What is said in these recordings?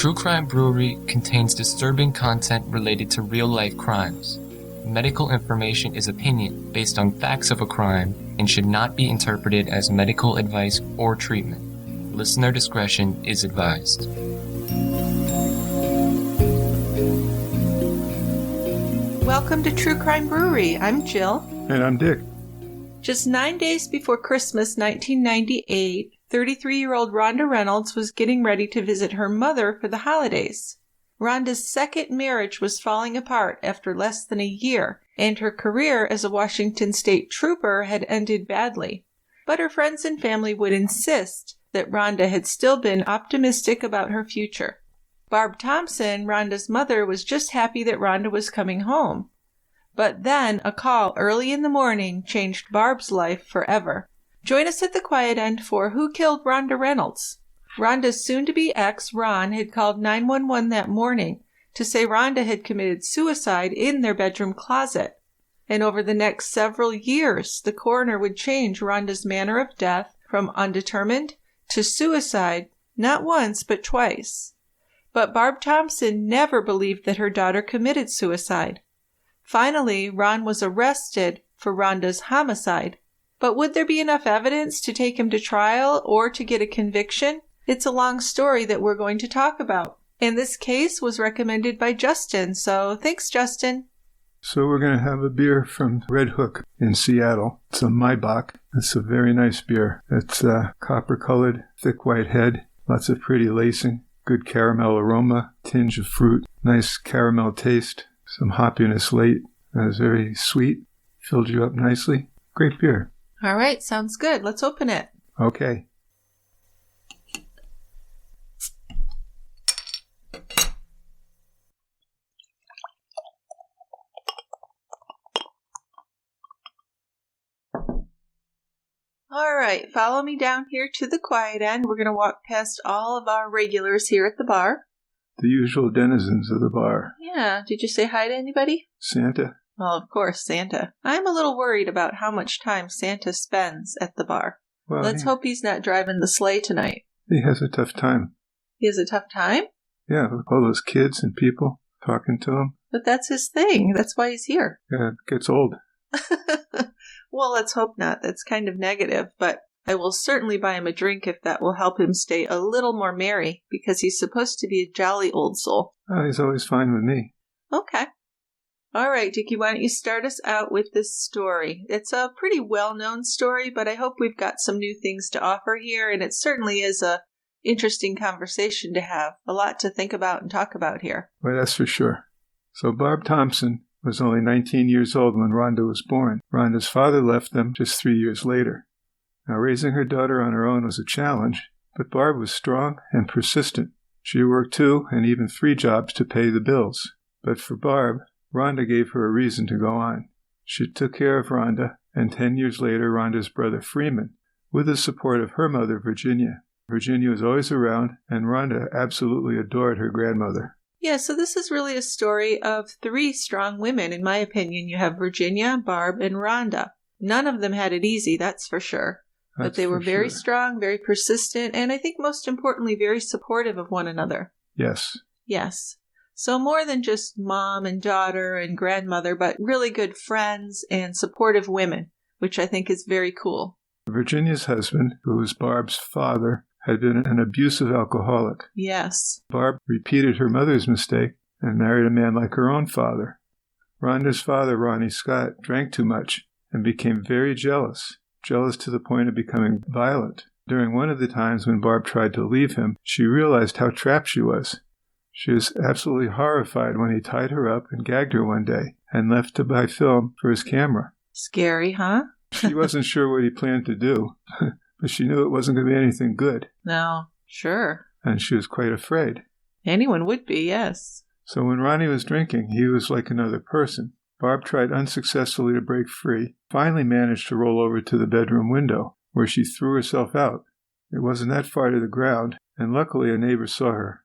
True Crime Brewery contains disturbing content related to real-life crimes. Medical information is opinion based on facts of a crime and should not be interpreted as medical advice or treatment. Listener discretion is advised. Welcome to True Crime Brewery. I'm Jill. And I'm Dick. Just 9 days before Christmas 1998, 33-year-old Rhonda Reynolds was getting ready to visit her mother for the holidays. Rhonda's second marriage was falling apart after less than a year, and her career as a Washington state trooper had ended badly. But her friends and family would insist that Rhonda had still been optimistic about her future. Barb Thompson, Rhonda's mother, was just happy that Rhonda was coming home. But then a call early in the morning changed Barb's life forever. Join us at the quiet end for Who Killed Ronda Reynolds? Rhonda's soon-to-be ex, Ron, had called 911 that morning to say Rhonda had committed suicide in their bedroom closet. And over the next several years, the coroner would change Rhonda's manner of death from undetermined to suicide, not once but twice. But Barb Thompson never believed that her daughter committed suicide. Finally, Ron was arrested for Rhonda's homicide. But would there be enough evidence to take him to trial or to get a conviction? It's a long story that we're going to talk about. And this case was recommended by Justin, so thanks, Justin. So we're going to have a beer from Red Hook in Seattle. It's a Maibach. It's a very nice beer. It's copper-colored, thick white head, lots of pretty lacing, good caramel aroma, tinge of fruit, nice caramel taste, some hoppiness late. It's very sweet, filled you up nicely. Great beer. All right, sounds good. Let's open it. Okay. All right, follow me down here to the quiet end. We're going to walk past all of our regulars here at the bar. The usual denizens of the bar. Yeah, did you say hi to anybody? Santa. Well, of course, Santa. I'm a little worried about how much time Santa spends at the bar. Well, Let's hope he's not driving the sleigh tonight. He has a tough time. He has a tough time? Yeah, with all those kids and people talking to him. But that's his thing. That's why he's here. Yeah, it gets old. Well, let's hope not. That's kind of negative, but I will certainly buy him a drink if that will help him stay a little more merry, because he's supposed to be a jolly old soul. Oh, he's always fine with me. Okay. All right, Dickie, why don't you start us out with this story? It's a pretty well-known story, but I hope we've got some new things to offer here, and it certainly is a interesting conversation to have. A lot to think about and talk about here. Well, that's for sure. So Barb Thompson was only 19 years old when Rhonda was born. Rhonda's father left them just 3 years later. Now, raising her daughter on her own was a challenge, but Barb was strong and persistent. She worked 2 and even 3 jobs to pay the bills. But for Barb, Rhonda gave her a reason to go on. She took care of Rhonda, and 10 years later, Rhonda's brother Freeman, with the support of her mother, Virginia. Virginia was always around, and Rhonda absolutely adored her grandmother. Yeah, so this is really a story of 3 strong women, in my opinion. You have Virginia, Barb, and Rhonda. None of them had it easy, that's for sure. But they were very strong, very persistent, and I think most importantly, very supportive of one another. Yes. Yes. So more than just mom and daughter and grandmother, but really good friends and supportive women, which I think is very cool. Virginia's husband, who was Barb's father, had been an abusive alcoholic. Yes. Barb repeated her mother's mistake and married a man like her own father. Rhonda's father, Ronnie Scott, drank too much and became very jealous to the point of becoming violent. During one of the times when Barb tried to leave him, she realized how trapped she was. She was absolutely horrified when he tied her up and gagged her one day and left to buy film for his camera. Scary, huh? She wasn't sure what he planned to do, but she knew it wasn't going to be anything good. No, sure. And she was quite afraid. Anyone would be, yes. So when Ronnie was drinking, he was like another person. Barb tried unsuccessfully to break free, finally managed to roll over to the bedroom window, where she threw herself out. It wasn't that far to the ground, and luckily a neighbor saw her.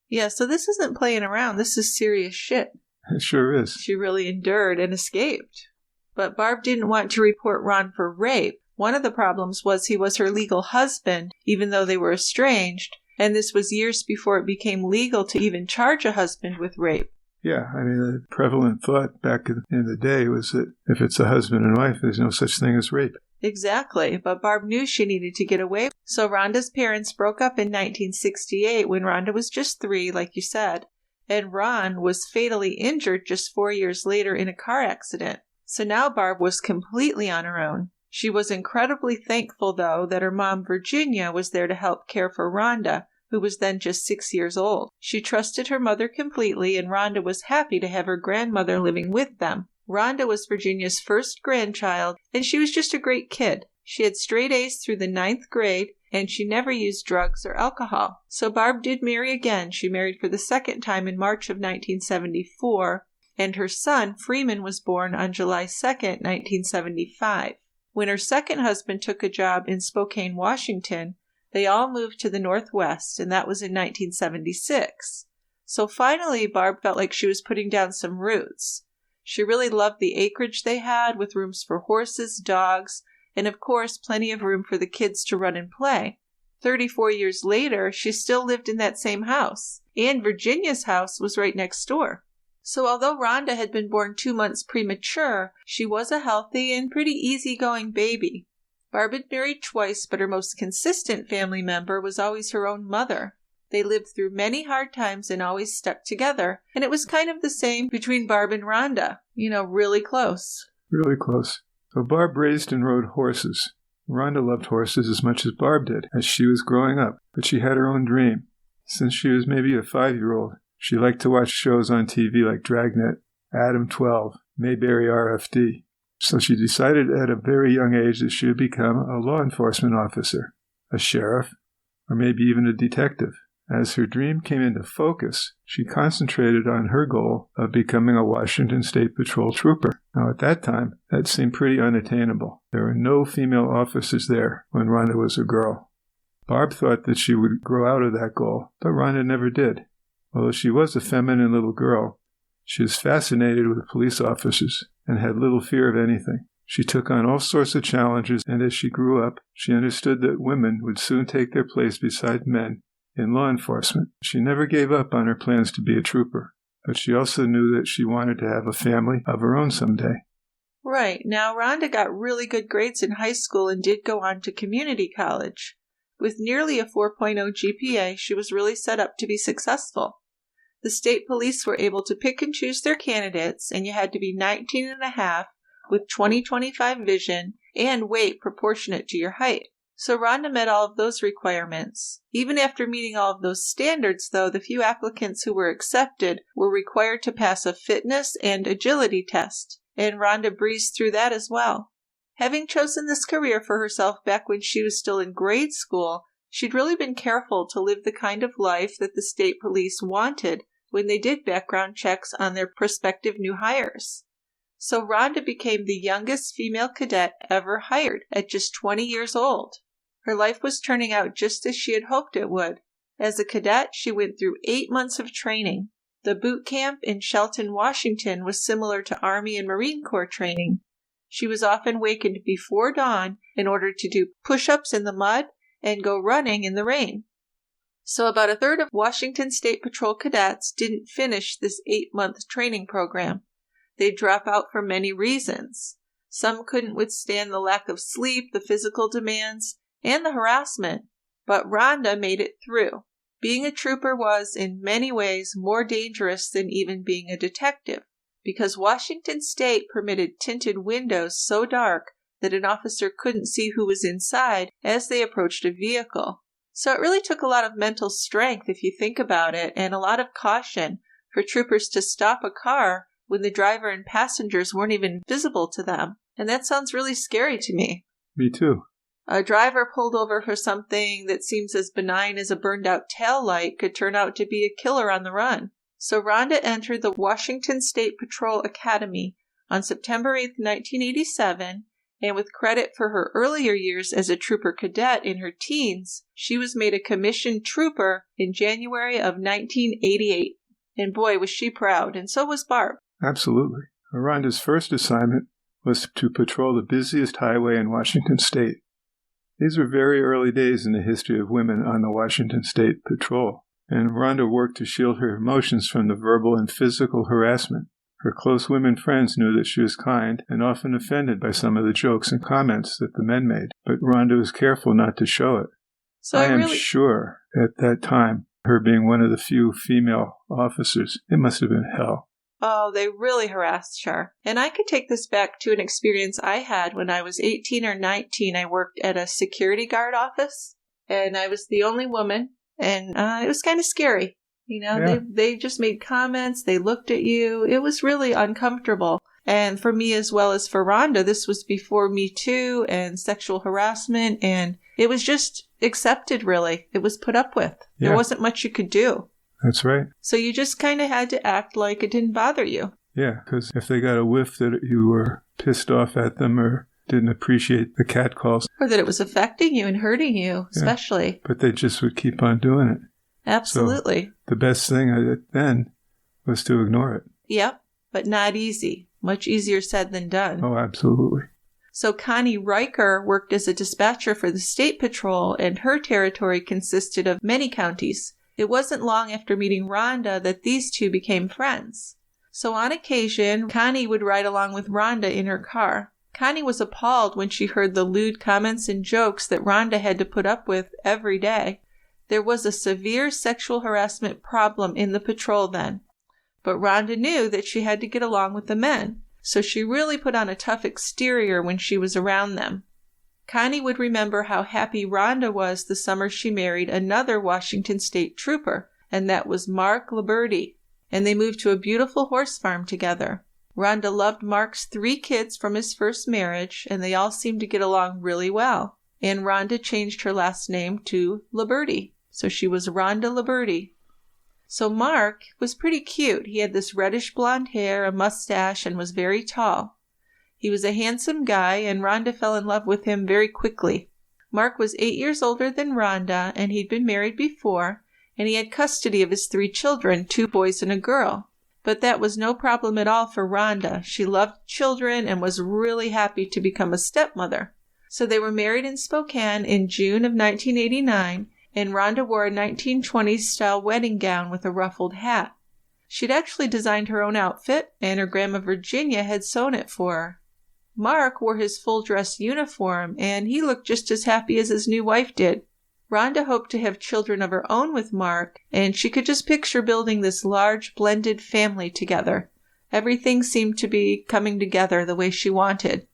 Yeah, so this isn't playing around. This is serious shit. It sure is. She really endured and escaped. But Barb didn't want to report Ron for rape. One of the problems was he was her legal husband, even though they were estranged, And this was years before it became legal to even charge a husband with rape. Yeah, I mean, the prevalent thought back in the day was that if it's a husband and wife, there's no such thing as rape. Exactly, but Barb knew she needed to get away. So Rhonda's parents broke up in 1968 when Rhonda was just 3, like you said. And Ron was fatally injured just 4 years later in a car accident. So now Barb was completely on her own. She was incredibly thankful, though, that her mom, Virginia, was there to help care for Rhonda, who was then just 6 years old. She trusted her mother completely, and Rhonda was happy to have her grandmother living with them. Rhonda was Virginia's first grandchild, and she was just a great kid. She had straight A's through the 9th grade, and she never used drugs or alcohol. So Barb did marry again. She married for the second time in March of 1974, and her son, Freeman, was born on July 2nd, 1975. When her second husband took a job in Spokane, Washington, they all moved to the Northwest, and that was in 1976. So finally, Barb felt like she was putting down some roots. She really loved the acreage they had, with rooms for horses, dogs, and of course, plenty of room for the kids to run and play. 34 years later, she still lived in that same house, and Virginia's house was right next door. So although Rhonda had been born 2 months premature, she was a healthy and pretty easygoing baby. Barb had married twice, but her most consistent family member was always her own mother. They lived through many hard times and always stuck together, and it was kind of the same between Barb and Rhonda. Really close. Really close. So Barb raised and rode horses. Rhonda loved horses as much as Barb did as she was growing up, but she had her own dream. Since she was maybe a 5-year-old, she liked to watch shows on TV like Dragnet, Adam 12, Mayberry RFD. So she decided at a very young age that she would become a law enforcement officer, a sheriff, or maybe even a detective. As her dream came into focus, she concentrated on her goal of becoming a Washington State Patrol trooper. Now, at that time, that seemed pretty unattainable. There were no female officers there when Rhonda was a girl. Barb thought that she would grow out of that goal, but Rhonda never did. Although she was a feminine little girl, she was fascinated with police officers and had little fear of anything. She took on all sorts of challenges, and as she grew up, she understood that women would soon take their place beside men in law enforcement. She never gave up on her plans to be a trooper, but she also knew that she wanted to have a family of her own someday. Right. Now, Rhonda got really good grades in high school and did go on to community college. With nearly a 4.0 GPA, she was really set up to be successful. The state police were able to pick and choose their candidates, and you had to be 19 and a half with 20/25 vision and weight proportionate to your height. So Rhonda met all of those requirements. Even after meeting all of those standards, though, the few applicants who were accepted were required to pass a fitness and agility test, and Rhonda breezed through that as well. Having chosen this career for herself back when she was still in grade school, she'd really been careful to live the kind of life that the state police wanted when they did background checks on their prospective new hires. So Rhonda became the youngest female cadet ever hired at just 20 years old. Her life was turning out just as she had hoped it would. As a cadet, she went through 8 months of training. The boot camp in Shelton, Washington was similar to Army and Marine Corps training. She was often wakened before dawn in order to do push-ups in the mud and go running in the rain. So about a third of Washington State Patrol cadets didn't finish this 8-month training program. They'd drop out for many reasons. Some couldn't withstand the lack of sleep, the physical demands, and the harassment. But Rhonda made it through. Being a trooper was, in many ways, more dangerous than even being a detective, because Washington State permitted tinted windows so dark that an officer couldn't see who was inside as they approached a vehicle. So it really took a lot of mental strength, if you think about it, and a lot of caution for troopers to stop a car when the driver and passengers weren't even visible to them. And that sounds really scary to me. Me too. A driver pulled over for something that seems as benign as a burned-out taillight could turn out to be a killer on the run. So Rhonda entered the Washington State Patrol Academy on September 8, 1987, and with credit for her earlier years as a trooper cadet in her teens, she was made a commissioned trooper in January of 1988. And boy, was she proud, and so was Barb. Absolutely. Rhonda's first assignment was to patrol the busiest highway in Washington State. These were very early days in the history of women on the Washington State Patrol, and Rhonda worked to shield her emotions from the verbal and physical harassment. Her close women friends knew that she was kind and often offended by some of the jokes and comments that the men made, but Rhonda was careful not to show it. So I am sure at that time, her being one of the few female officers, it must have been hell. Oh, they really harassed her. And I could take this back to an experience I had when I was 18 or 19. I worked at a security guard office, and I was the only woman, and it was kind of scary. You know, Yeah. they just made comments, they looked at you. It was really uncomfortable. And for me as well as for Rhonda, this was before Me Too and sexual harassment, and it was just accepted, really. It was put up with. Yeah. There wasn't much you could do. That's right. So you just kind of had to act like it didn't bother you. Yeah, because if they got a whiff that you were pissed off at them or didn't appreciate the catcalls. Or that it was affecting you and hurting you, especially. But they just would keep on doing it. Absolutely. So the best thing then was to ignore it. Yep, but not easy. Much easier said than done. Oh, absolutely. So Connie Riker worked as a dispatcher for the State Patrol, and her territory consisted of many counties. It wasn't long after meeting Rhonda that these two became friends. So on occasion, Connie would ride along with Rhonda in her car. Connie was appalled when she heard the lewd comments and jokes that Rhonda had to put up with every day. There was a severe sexual harassment problem in the patrol then. But Rhonda knew that she had to get along with the men, so she really put on a tough exterior when she was around them. Connie would remember how happy Rhonda was the summer she married another Washington State trooper, and that was Mark Liberty, and they moved to a beautiful horse farm together. Rhonda loved Mark's 3 kids from his first marriage, and they all seemed to get along really well. And Rhonda changed her last name to Liberty, so she was Rhonda Liberty. So Mark was pretty cute. He had this reddish blonde hair, a mustache, and was very tall. He was a handsome guy, and Rhonda fell in love with him very quickly. Mark was 8 years older than Rhonda, and he'd been married before, and he had custody of his 3 children, 2 boys and a girl. But that was no problem at all for Rhonda. She loved children and was really happy to become a stepmother. So they were married in Spokane in June of 1989, and Rhonda wore a 1920s-style wedding gown with a ruffled hat. She'd actually designed her own outfit, and her grandma Virginia had sewn it for her. Mark wore his full-dress uniform, and he looked just as happy as his new wife did. Rhonda hoped to have children of her own with Mark, and she could just picture building this large, blended family together. Everything seemed to be coming together the way she wanted.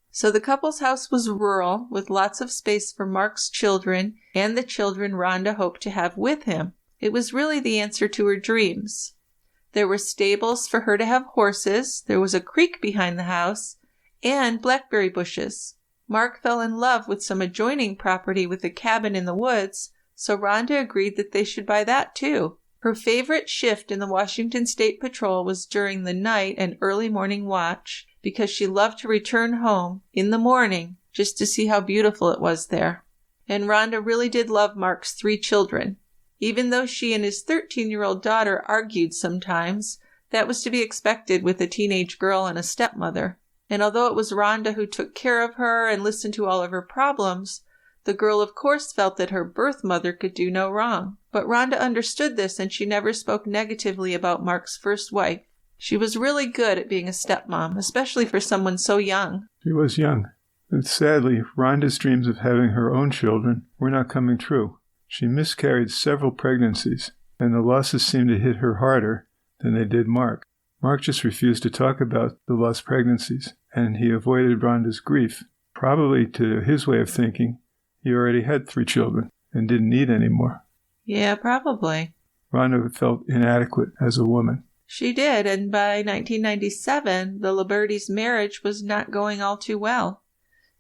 So the couple's house was rural, with lots of space for Mark's children and the children Rhonda hoped to have with him. It was really the answer to her dreams. There were stables for her to have horses, there was a creek behind the house, and blackberry bushes. Mark fell in love with some adjoining property with a cabin in the woods, so Rhonda agreed that they should buy that too. Her favorite shift in the Washington State Patrol was during the night and early morning watch, because she loved to return home in the morning just to see how beautiful it was there. And Rhonda really did love Mark's 3 children. Even though she and his 13-year-old daughter argued sometimes, that was to be expected with a teenage girl and a stepmother. And although it was Rhonda who took care of her and listened to all of her problems, the girl of course felt that her birth mother could do no wrong. But Rhonda understood this, and she never spoke negatively about Mark's first wife. She was really good at being a stepmom, especially for someone so young. She was young. And sadly, Rhonda's dreams of having her own children were not coming true. She miscarried several pregnancies, and the losses seemed to hit her harder than they did Mark. Mark just refused to talk about the lost pregnancies, and he avoided Rhonda's grief. Probably, to his way of thinking, he already had 3 children and didn't need any more. Yeah, probably. Rhonda felt inadequate as a woman. She did, and by 1997, the Liberty's marriage was not going all too well.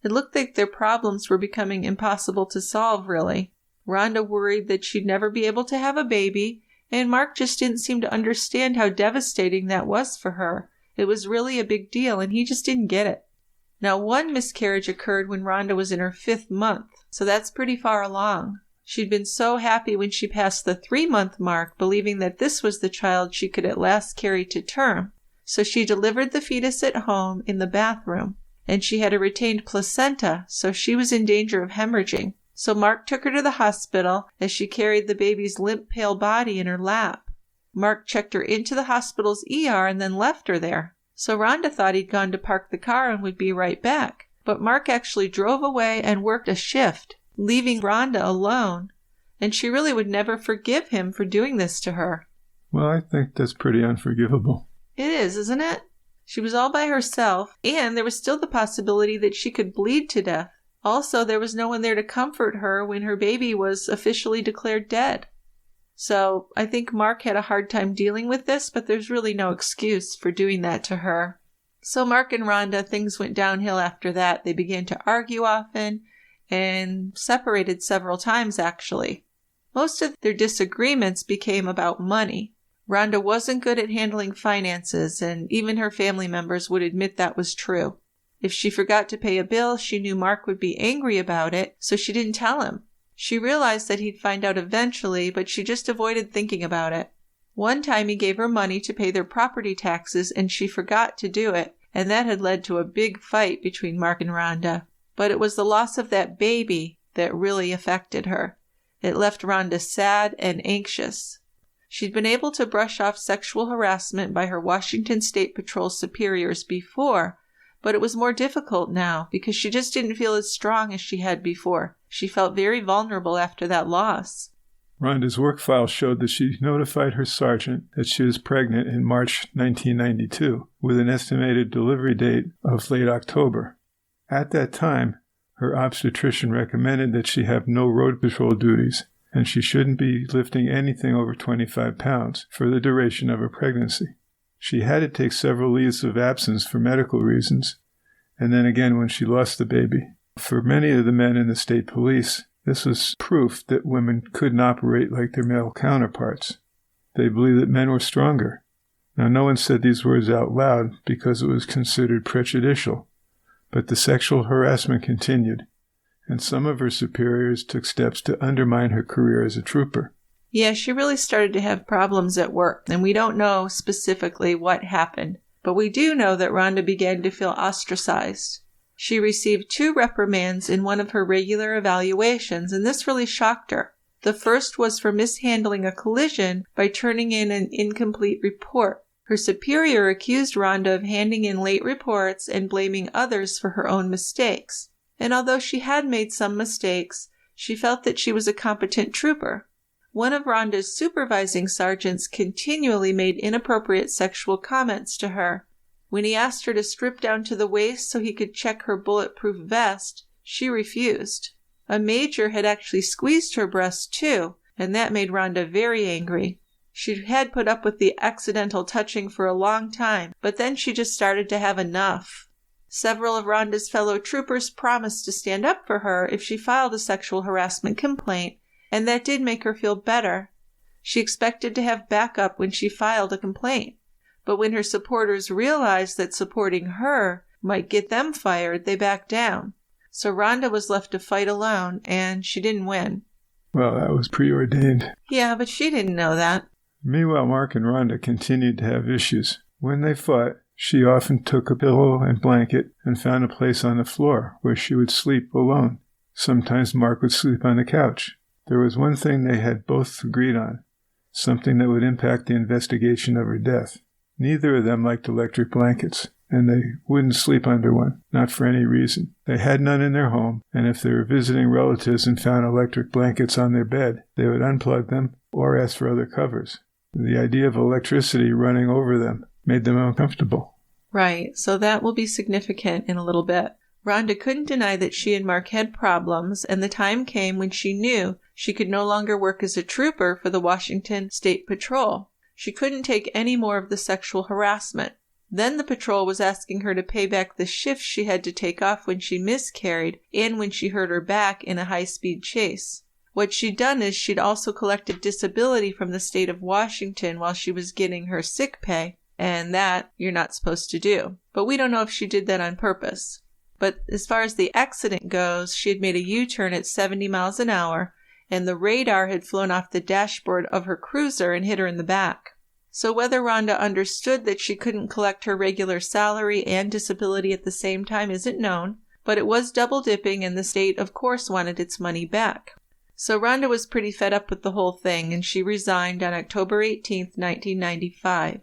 It looked like their problems were becoming impossible to solve, really. Rhonda worried that she'd never be able to have a baby, and Mark just didn't seem to understand how devastating that was for her. It was really a big deal, and he just didn't get it. Now, one miscarriage occurred when Rhonda was in her 5th month, so that's pretty far along. She'd been so happy when she passed the 3-month mark, believing that this was the child she could at last carry to term. So she delivered the fetus at home in the bathroom. and she had a retained placenta, so she was in danger of hemorrhaging. So Mark took her to the hospital as she carried the baby's limp, pale body in her lap. Mark checked her into the hospital's ER and then left her there. So Rhonda thought he'd gone to park the car and would be right back. But Mark actually drove away and worked a shift, leaving Rhonda alone. And she really would never forgive him for doing this to her. Well, I think that's pretty unforgivable. It is, isn't it? She was all by herself, and there was still the possibility that she could bleed to death. Also, there was no one there to comfort her when her baby was officially declared dead. So I think Mark had a hard time dealing with this, but there's really no excuse for doing that to her. So Mark and Rhonda, things went downhill after that. They began to argue often and separated several times, actually. Most of their disagreements became about money. Rhonda wasn't good at handling finances, and even her family members would admit that was true. If she forgot to pay a bill, she knew Mark would be angry about it, so she didn't tell him. She realized that he'd find out eventually, but she just avoided thinking about it. One time he gave her money to pay their property taxes, and she forgot to do it, and that had led to a big fight between Mark and Rhonda. But it was the loss of that baby that really affected her. It left Rhonda sad and anxious. She'd been able to brush off sexual harassment by her Washington State Patrol superiors before, but it was more difficult now because she just didn't feel as strong as she had before. She felt very vulnerable after that loss. Rhonda's work file showed that she notified her sergeant that she was pregnant in March 1992 with an estimated delivery date of late October. At that time, her obstetrician recommended that she have no road patrol duties, and she shouldn't be lifting anything over 25 pounds for the duration of her pregnancy. She had to take several leaves of absence for medical reasons, and then again when she lost the baby. For many of the men in the state police, this was proof that women couldn't operate like their male counterparts. They believed that men were stronger. Now, no one said these words out loud because it was considered prejudicial, but the sexual harassment continued, and some of her superiors took steps to undermine her career as a trooper. Yeah, she really started to have problems at work, and we don't know specifically what happened, but we do know that Rhonda began to feel ostracized. She received 2 reprimands in one of her regular evaluations, and this really shocked her. The first was for mishandling a collision by turning in an incomplete report. Her superior accused Rhonda of handing in late reports and blaming others for her own mistakes. And although she had made some mistakes, she felt that she was a competent trooper. One of Rhonda's supervising sergeants continually made inappropriate sexual comments to her. When he asked her to strip down to the waist so he could check her bulletproof vest, she refused. A major had actually squeezed her breast too, and that made Rhonda very angry. She had put up with the accidental touching for a long time, but then she just started to have enough. Several of Rhonda's fellow troopers promised to stand up for her if she filed a sexual harassment complaint, and that did make her feel better. She expected to have backup when she filed a complaint. But when her supporters realized that supporting her might get them fired, they backed down. So Rhonda was left to fight alone, and she didn't win. Well, that was preordained. Yeah, but she didn't know that. Meanwhile, Mark and Rhonda continued to have issues. When they fought, she often took a pillow and blanket and found a place on the floor where she would sleep alone. Sometimes Mark would sleep on the couch. There was one thing they had both agreed on, something that would impact the investigation of her death. Neither of them liked electric blankets, and they wouldn't sleep under one, not for any reason. They had none in their home, and if they were visiting relatives and found electric blankets on their bed, they would unplug them or ask for other covers. The idea of electricity running over them made them uncomfortable. Right, so that will be significant in a little bit. Rhonda couldn't deny that she and Mark had problems, and the time came when she knew she could no longer work as a trooper for the Washington State Patrol. She couldn't take any more of the sexual harassment. Then the patrol was asking her to pay back the shifts she had to take off when she miscarried and when she hurt her back in a high-speed chase. What she'd done is she'd also collected disability from the state of Washington while she was getting her sick pay, and that you're not supposed to do. But we don't know if she did that on purpose. But as far as the accident goes, she had made a U-turn at 70 miles an hour, and the radar had flown off the dashboard of her cruiser and hit her in the back. So whether Rhonda understood that she couldn't collect her regular salary and disability at the same time isn't known, but it was double dipping and the state of course wanted its money back. So Rhonda was pretty fed up with the whole thing and she resigned on October 18, 1995.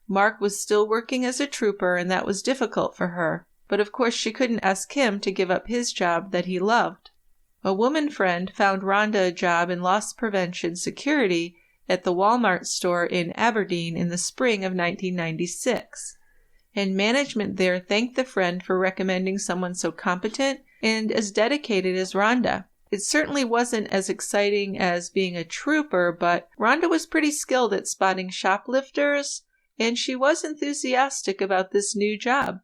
Mark was still working as a trooper and that was difficult for her, but of course she couldn't ask him to give up his job that he loved. A woman friend found Rhonda a job in loss prevention security at the Walmart store in Aberdeen in the spring of 1996. And management there thanked the friend for recommending someone so competent and as dedicated as Rhonda. It certainly wasn't as exciting as being a trooper, but Rhonda was pretty skilled at spotting shoplifters, and she was enthusiastic about this new job.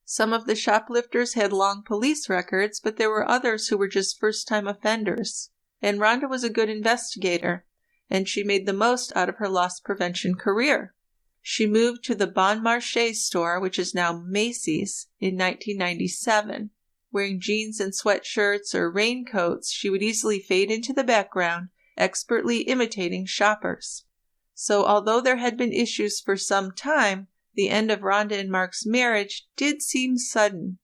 Some of the shoplifters had long police records, but there were others who were just first-time offenders. And Rhonda was a good investigator, and she made the most out of her loss prevention career. She moved to the Bon Marché store, which is now Macy's, in 1997. Wearing jeans and sweatshirts or raincoats, she would easily fade into the background, expertly imitating shoppers. So although there had been issues for some time, the end of Rhonda and Mark's marriage did seem sudden.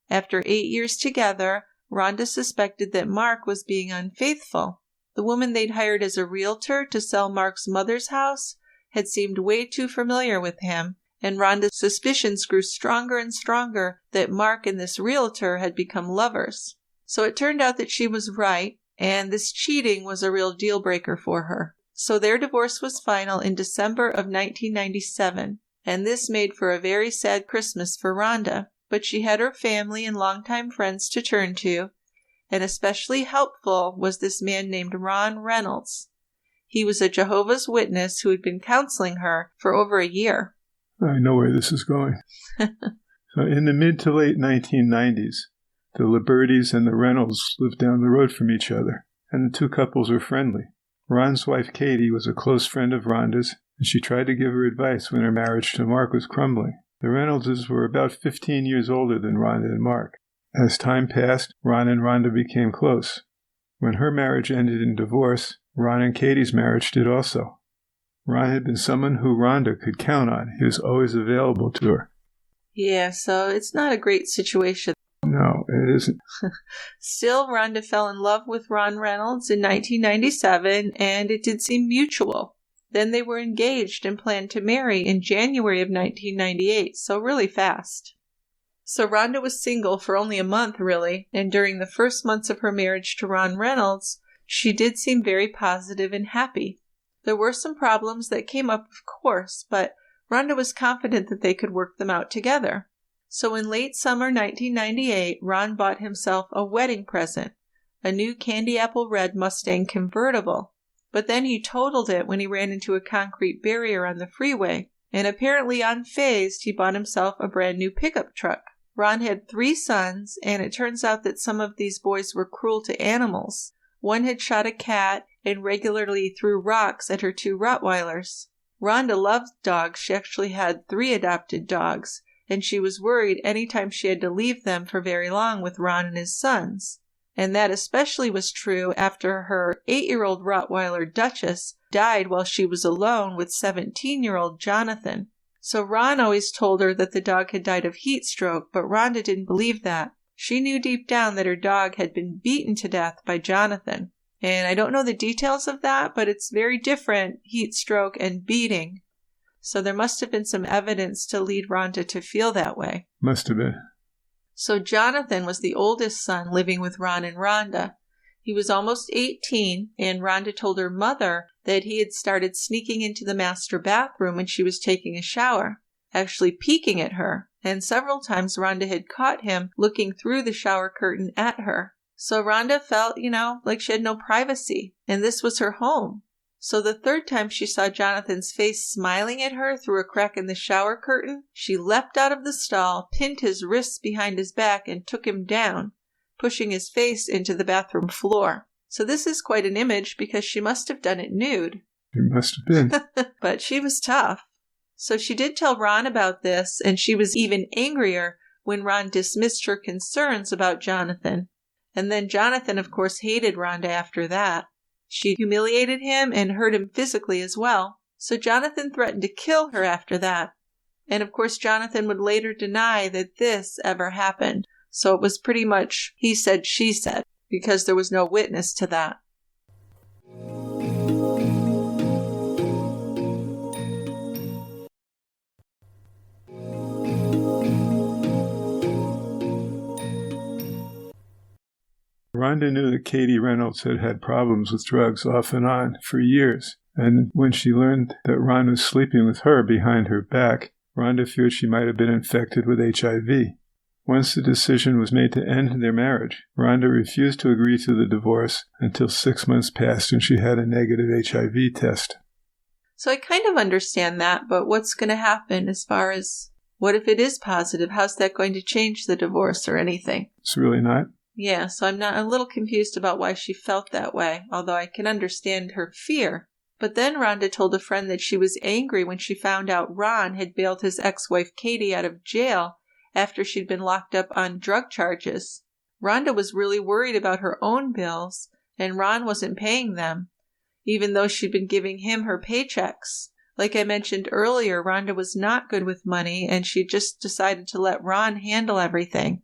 After 8 years together, Rhonda suspected that Mark was being unfaithful. The woman they'd hired as a realtor to sell Mark's mother's house had seemed way too familiar with him, and Rhonda's suspicions grew stronger and stronger that Mark and this realtor had become lovers. So it turned out that she was right, and this cheating was a real deal breaker for her. So their divorce was final in December of 1997, and this made for a very sad Christmas for Rhonda, but she had her family and longtime friends to turn to, and especially helpful was this man named Ron Reynolds. He was a Jehovah's Witness who had been counseling her for over a year. I know where this is going. So in the mid to late 1990s, the Liberties and the Reynolds lived down the road from each other, and the two couples were friendly. Ron's wife, Katie, was a close friend of Rhonda's, and she tried to give her advice when her marriage to Mark was crumbling. The Reynoldses were about 15 years older than Rhonda and Mark. As time passed, Ron and Rhonda became close. When her marriage ended in divorce, Ron and Katie's marriage did also. Ron had been someone who Rhonda could count on. He was always available to her. Yeah, so it's not a great situation. No, it isn't. Still, Rhonda fell in love with Ron Reynolds in 1997, and it did seem mutual. Then they were engaged and planned to marry in January of 1998, so really fast. So Rhonda was single for only a month, really, and during the first months of her marriage to Ron Reynolds, she did seem very positive and happy. There were some problems that came up, of course, but Rhonda was confident that they could work them out together. So in late summer 1998, Ron bought himself a wedding present, a new candy apple red Mustang convertible. But then he totaled it when he ran into a concrete barrier on the freeway, and apparently unfazed, he bought himself a brand new pickup truck. Ron had 3 sons, and it turns out that some of these boys were cruel to animals. One had shot a cat and regularly threw rocks at her 2 Rottweilers. Rhonda loved dogs. She actually had 3 adopted dogs, and she was worried any time she had to leave them for very long with Ron and his sons. And that especially was true after her 8-year-old Rottweiler Duchess died while she was alone with 17-year-old Jonathan. So Ron always told her that the dog had died of heat stroke, but Rhonda didn't believe that. She knew deep down that her dog had been beaten to death by Jonathan. And I don't know the details of that, but it's very different, heat stroke and beating. So there must have been some evidence to lead Rhonda to feel that way. Must have been. So Jonathan was the oldest son living with Ron and Rhonda. He was almost 18, and Rhonda told her mother that he had started sneaking into the master bathroom when she was taking a shower, actually peeking at her, and several times Rhonda had caught him looking through the shower curtain at her. So Rhonda felt, like she had no privacy, and this was her home. So the third time she saw Jonathan's face smiling at her through a crack in the shower curtain, she leapt out of the stall, pinned his wrists behind his back, and took him down, pushing his face into the bathroom floor. So this is quite an image because she must have done it nude. It must have been. But she was tough. So she did tell Ron about this, and she was even angrier when Ron dismissed her concerns about Jonathan. And then Jonathan, of course, hated Rhonda after that. She humiliated him and hurt him physically as well. So Jonathan threatened to kill her after that. And of course, Jonathan would later deny that this ever happened. So it was pretty much he said, she said, because there was no witness to that. Rhonda knew that Katie Reynolds had had problems with drugs off and on for years, and when she learned that Ron was sleeping with her behind her back, Rhonda feared she might have been infected with HIV. Once the decision was made to end their marriage, Rhonda refused to agree to the divorce until 6 months passed and she had a negative HIV test. So I kind of understand that, but what's going to happen as far as what if it is positive? How's that going to change the divorce or anything? It's really not. Yeah, so I'm a little confused about why she felt that way, although I can understand her fear. But then Rhonda told a friend that she was angry when she found out Ron had bailed his ex-wife Katie out of jail after she'd been locked up on drug charges. Rhonda was really worried about her own bills, and Ron wasn't paying them, even though she'd been giving him her paychecks. Like I mentioned earlier, Rhonda was not good with money, and she just decided to let Ron handle everything.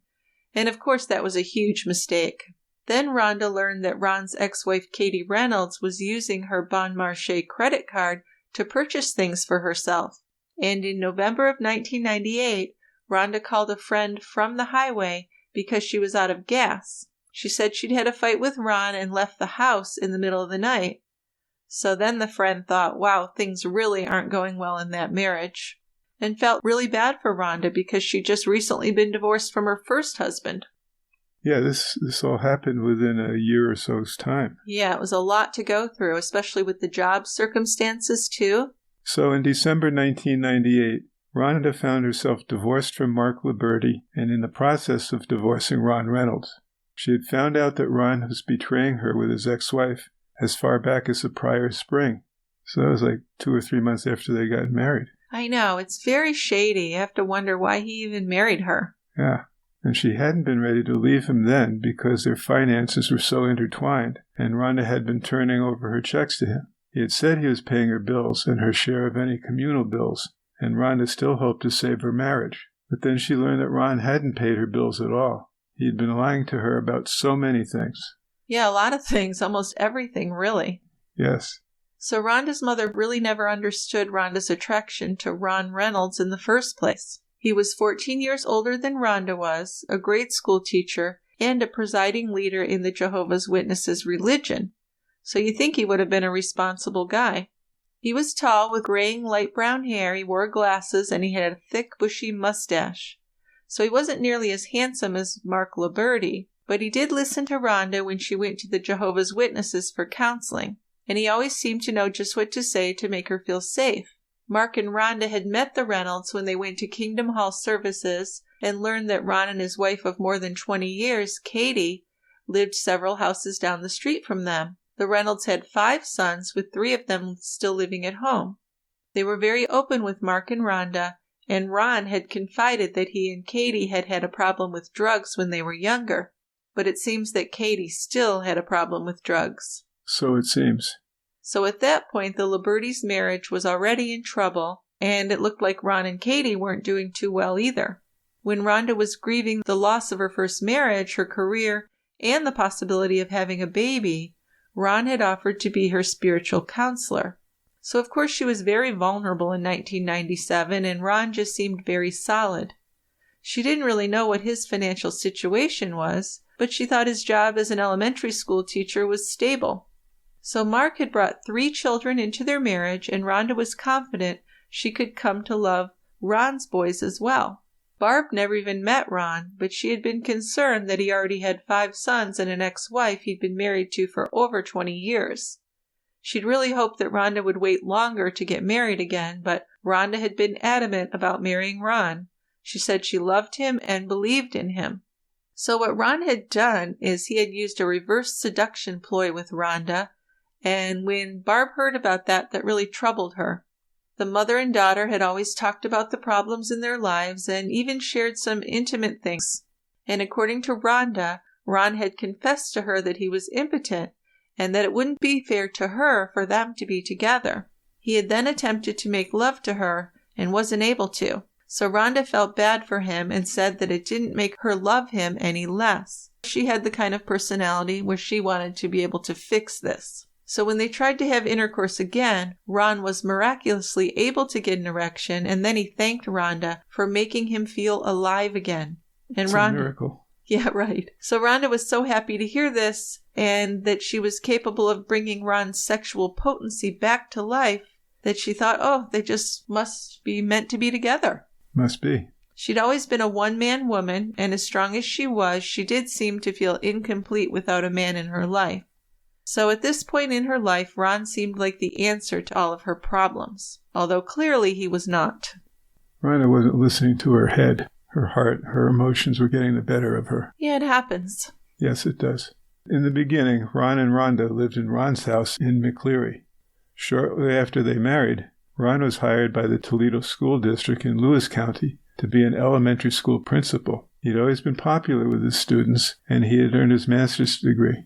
And of course that was a huge mistake. Then Rhonda learned that Ron's ex-wife Katie Reynolds was using her Bon Marché credit card to purchase things for herself. And in November of 1998, Rhonda called a friend from the highway because she was out of gas. She said she'd had a fight with Ron and left the house in the middle of the night. So then the friend thought, wow, things really aren't going well in that marriage, and felt really bad for Rhonda because she'd just recently been divorced from her first husband. Yeah, this all happened within a year or so's time. Yeah, it was a lot to go through, especially with the job circumstances, too. So in December 1998, Rhonda found herself divorced from Mark Liberty and in the process of divorcing Ron Reynolds. She had found out that Ron was betraying her with his ex-wife as far back as the prior spring. So that was like 2 or 3 months after they got married. I know, it's very shady. You have to wonder why he even married her. Yeah. And she hadn't been ready to leave him then because their finances were so intertwined, and Rhonda had been turning over her checks to him. He had said he was paying her bills and her share of any communal bills, and Rhonda still hoped to save her marriage. But then she learned that Ron hadn't paid her bills at all. He had been lying to her about so many things. Yeah, a lot of things, almost everything, really. Yes. So Rhonda's mother really never understood Rhonda's attraction to Ron Reynolds in the first place. He was 14 years older than Rhonda was, a grade school teacher, and a presiding leader in the Jehovah's Witnesses religion. So you think he would have been a responsible guy. He was tall with graying light brown hair, he wore glasses, and he had a thick bushy mustache. So he wasn't nearly as handsome as Mark Liberty, but he did listen to Rhonda when she went to the Jehovah's Witnesses for counseling, and he always seemed to know just what to say to make her feel safe. Mark and Rhonda had met the Reynolds when they went to Kingdom Hall services and learned that Ron and his wife of more than 20 years, Katie, lived several houses down the street from them. The Reynolds had 5 sons, with 3 of them still living at home. They were very open with Mark and Rhonda, and Ron had confided that he and Katie had had a problem with drugs when they were younger. But it seems that Katie still had a problem with drugs. So it seems. So at that point, the Liberty's marriage was already in trouble, and it looked like Ron and Katie weren't doing too well either. When Rhonda was grieving the loss of her first marriage, her career, and the possibility of having a baby, Ron had offered to be her spiritual counselor. So of course she was very vulnerable in 1997, and Ron just seemed very solid. She didn't really know what his financial situation was, but she thought his job as an elementary school teacher was stable. So Mark had brought 3 children into their marriage, and Rhonda was confident she could come to love Ron's boys as well. Barb never even met Ron, but she had been concerned that he already had 5 sons and an ex-wife he'd been married to for over 20 years. She'd really hoped that Rhonda would wait longer to get married again, but Rhonda had been adamant about marrying Ron. She said she loved him and believed in him. So what Ron had done is he had used a reverse seduction ploy with Rhonda, and when Barb heard about that, that really troubled her. The mother and daughter had always talked about the problems in their lives and even shared some intimate things. And according to Rhonda, Ron had confessed to her that he was impotent and that it wouldn't be fair to her for them to be together. He had then attempted to make love to her and wasn't able to. So Rhonda felt bad for him and said that it didn't make her love him any less. She had the kind of personality where she wanted to be able to fix this. So when they tried to have intercourse again, Ron was miraculously able to get an erection, and then he thanked Rhonda for making him feel alive again. And It's Rhonda, a miracle. Yeah, right. So Rhonda was so happy to hear this and that she was capable of bringing Ron's sexual potency back to life that she thought, oh, they just must be meant to be together. Must be. She'd always been a one-man woman, and as strong as she was, she did seem to feel incomplete without a man in her life. So at this point in her life, Ron seemed like the answer to all of her problems, although clearly he was not. Rhonda wasn't listening to her head. Her heart, her emotions were getting the better of her. Yeah, it happens. Yes, it does. In the beginning, Ron and Rhonda lived in Ron's house in McCleary. Shortly after they married, Ron was hired by the Toledo School District in Lewis County to be an elementary school principal. He'd always been popular with his students, and he had earned his master's degree.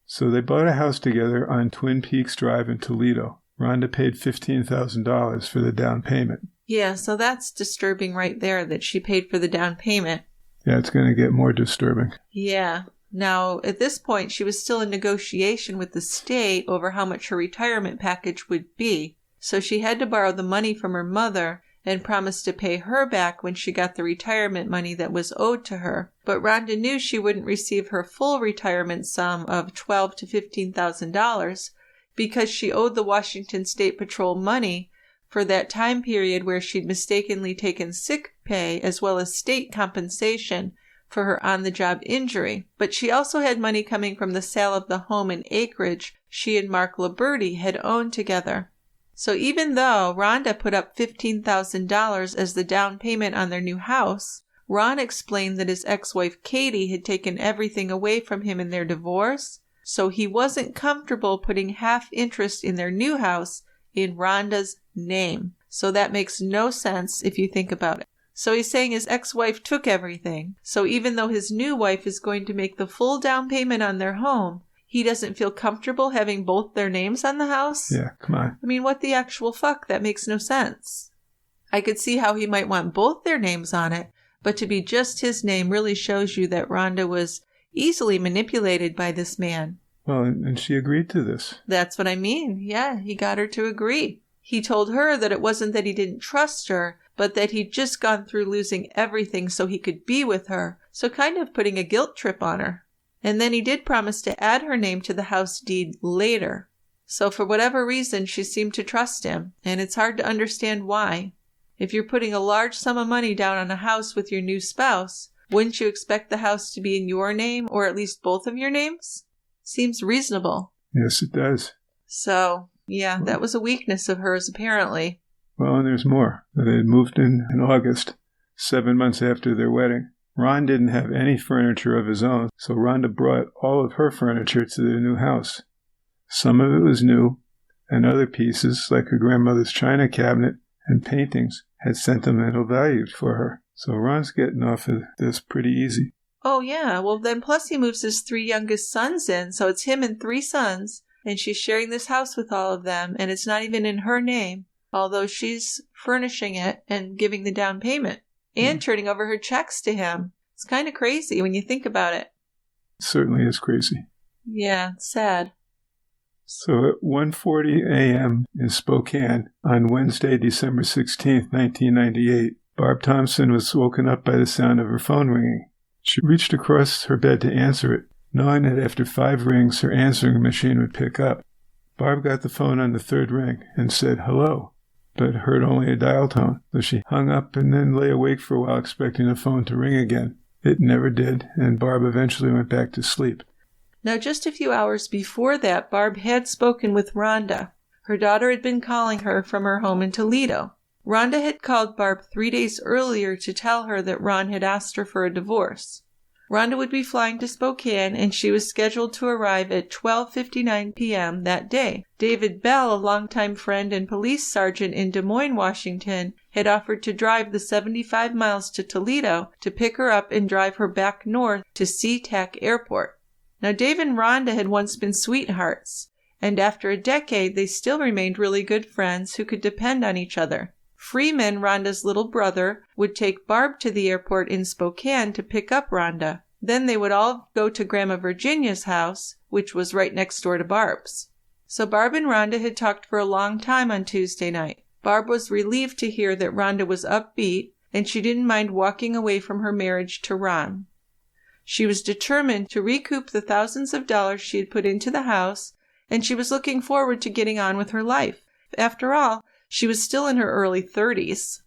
So they bought a house together on Twin Peaks Drive in Toledo. Rhonda paid $15,000 for the down payment. Yeah, so that's disturbing right there that she paid for the down payment. Yeah, it's going to get more disturbing. Yeah. Now, at this point, she was still in negotiation with the state over how much her retirement package would be. So she had to borrow the money from her mother and promised to pay her back when she got the retirement money that was owed to her. But Rhonda knew she wouldn't receive her full retirement sum of $12,000 to $15,000 because she owed the Washington State Patrol money for that time period where she'd mistakenly taken sick pay as well as state compensation for her on-the-job injury. But she also had money coming from the sale of the home and acreage she and Mark Liberty had owned together. So even though Rhonda put up $15,000 as the down payment on their new house, Ron explained that his ex-wife Katie had taken everything away from him in their divorce, so he wasn't comfortable putting half interest in their new house in Rhonda's name. So that makes no sense if you think about it. So he's saying his ex-wife took everything. So even though his new wife is going to make the full down payment on their home, he doesn't feel comfortable having both their names on the house? Yeah, come on. I mean, what the actual fuck? That makes no sense. I could see how he might want both their names on it, but to be just his name really shows you that Rhonda was easily manipulated by this man. Well, and she agreed to this. That's what I mean. Yeah, he got her to agree. He told her that it wasn't that he didn't trust her, but that he'd just gone through losing everything so he could be with her, so kind of putting a guilt trip on her. And then he did promise to add her name to the house deed later. So for whatever reason, she seemed to trust him, and it's hard to understand why. If you're putting a large sum of money down on a house with your new spouse, wouldn't you expect the house to be in your name, or at least both of your names? Seems reasonable. Yes, it does. So, yeah, that was a weakness of hers, apparently. Well, and there's more. They had moved in August, 7 months after their wedding. Ron didn't have any furniture of his own, so Rhonda brought all of her furniture to their new house. Some of it was new, and other pieces, like her grandmother's china cabinet and paintings, had sentimental value for her. So Ron's getting off of this pretty easy. Oh, yeah. Well, then plus he moves his 3 youngest sons in, so it's him and 3 sons, and she's sharing this house with all of them, and it's not even in her name, although she's furnishing it and giving the down payment. And turning over her checks to him. It's kind of crazy when you think about it. It certainly is crazy. Yeah, it's sad. So at 1:40 a.m. in Spokane, on Wednesday, December 16, 1998, Barb Thompson was woken up by the sound of her phone ringing. She reached across her bed to answer it, knowing that after 5 rings, her answering machine would pick up. Barb got the phone on the 3rd ring and said, "Hello," but heard only a dial tone, so she hung up and then lay awake for a while expecting the phone to ring again. It never did, and Barb eventually went back to sleep. Now, just a few hours before that, Barb had spoken with Rhonda. Her daughter had been calling her from her home in Toledo. Rhonda had called Barb 3 days earlier to tell her that Ron had asked her for a divorce. Rhonda would be flying to Spokane, and she was scheduled to arrive at 12:59 p.m. that day. David Bell, a longtime friend and police sergeant in Des Moines, Washington, had offered to drive the 75 miles to Toledo to pick her up and drive her back north to SeaTac Airport. Now, Dave and Rhonda had once been sweethearts, And after a decade, they still remained really good friends who could depend on each other. Freeman, Rhonda's little brother, would take Barb to the airport in Spokane to pick up Rhonda. Then they would all go to Grandma Virginia's house, which was right next door to Barb's. So Barb and Rhonda had talked for a long time on Tuesday night. Barb was relieved to hear that Rhonda was upbeat, and she didn't mind walking away from her marriage to Ron. She was determined to recoup the thousands of dollars she had put into the house, and she was looking forward to getting on with her life. After all, she was still in her early 30s.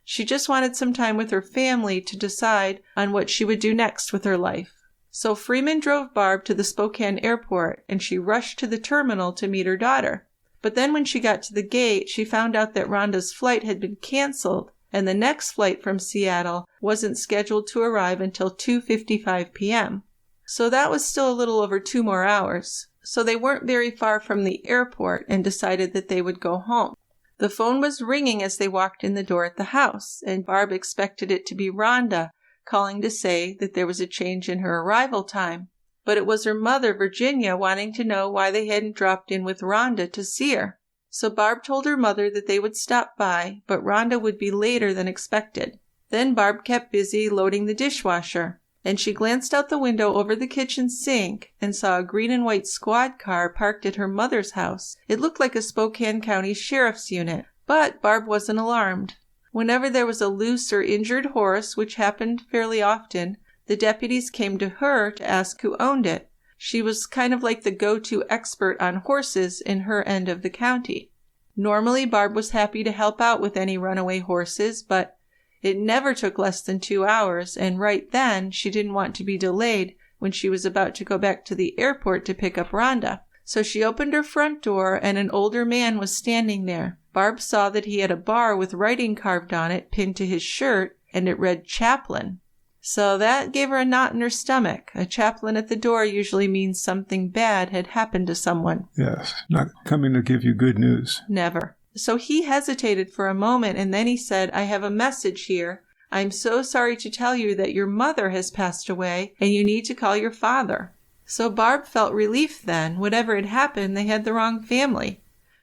She just wanted some time with her family to decide on what she would do next with her life. So Freeman drove Barb to the Spokane airport, and she rushed to the terminal to meet her daughter. But then when she got to the gate, she found out that Rhonda's flight had been canceled, and the next flight from Seattle wasn't scheduled to arrive until 2:55 p.m. So that was still a little over 2 more hours. So they weren't very far from the airport and decided that they would go home. The phone was ringing as they walked in the door at the house, and Barb expected it to be Rhonda calling to say that there was a change in her arrival time. But it was her mother, Virginia, wanting to know why they hadn't dropped in with Rhonda to see her. So Barb told her mother that they would stop by, but Rhonda would be later than expected. Then Barb kept busy loading the dishwasher, and she glanced out the window over the kitchen sink and saw a green and white squad car parked at her mother's house. It looked like a Spokane County Sheriff's unit, but Barb wasn't alarmed. Whenever there was a loose or injured horse, which happened fairly often, the deputies came to her to ask who owned it. She was kind of like the go-to expert on horses in her end of the county. Normally, Barb was happy to help out with any runaway horses, but it never took less than 2 hours, and right then she didn't want to be delayed when she was about to go back to the airport to pick up Rhonda. So she opened her front door, and an older man was standing there. Barb saw that he had a bar with writing carved on it pinned to his shirt, and it read chaplain. So that gave her a knot in her stomach. A chaplain at the door usually means something bad had happened to someone. Yes, not coming to give you good news. Never. So he hesitated for a moment, and then he said, "I have a message here. I'm so sorry to tell you that your mother has passed away, and you need to call your father." So Barb felt relief then. Whatever had happened, they had the wrong family.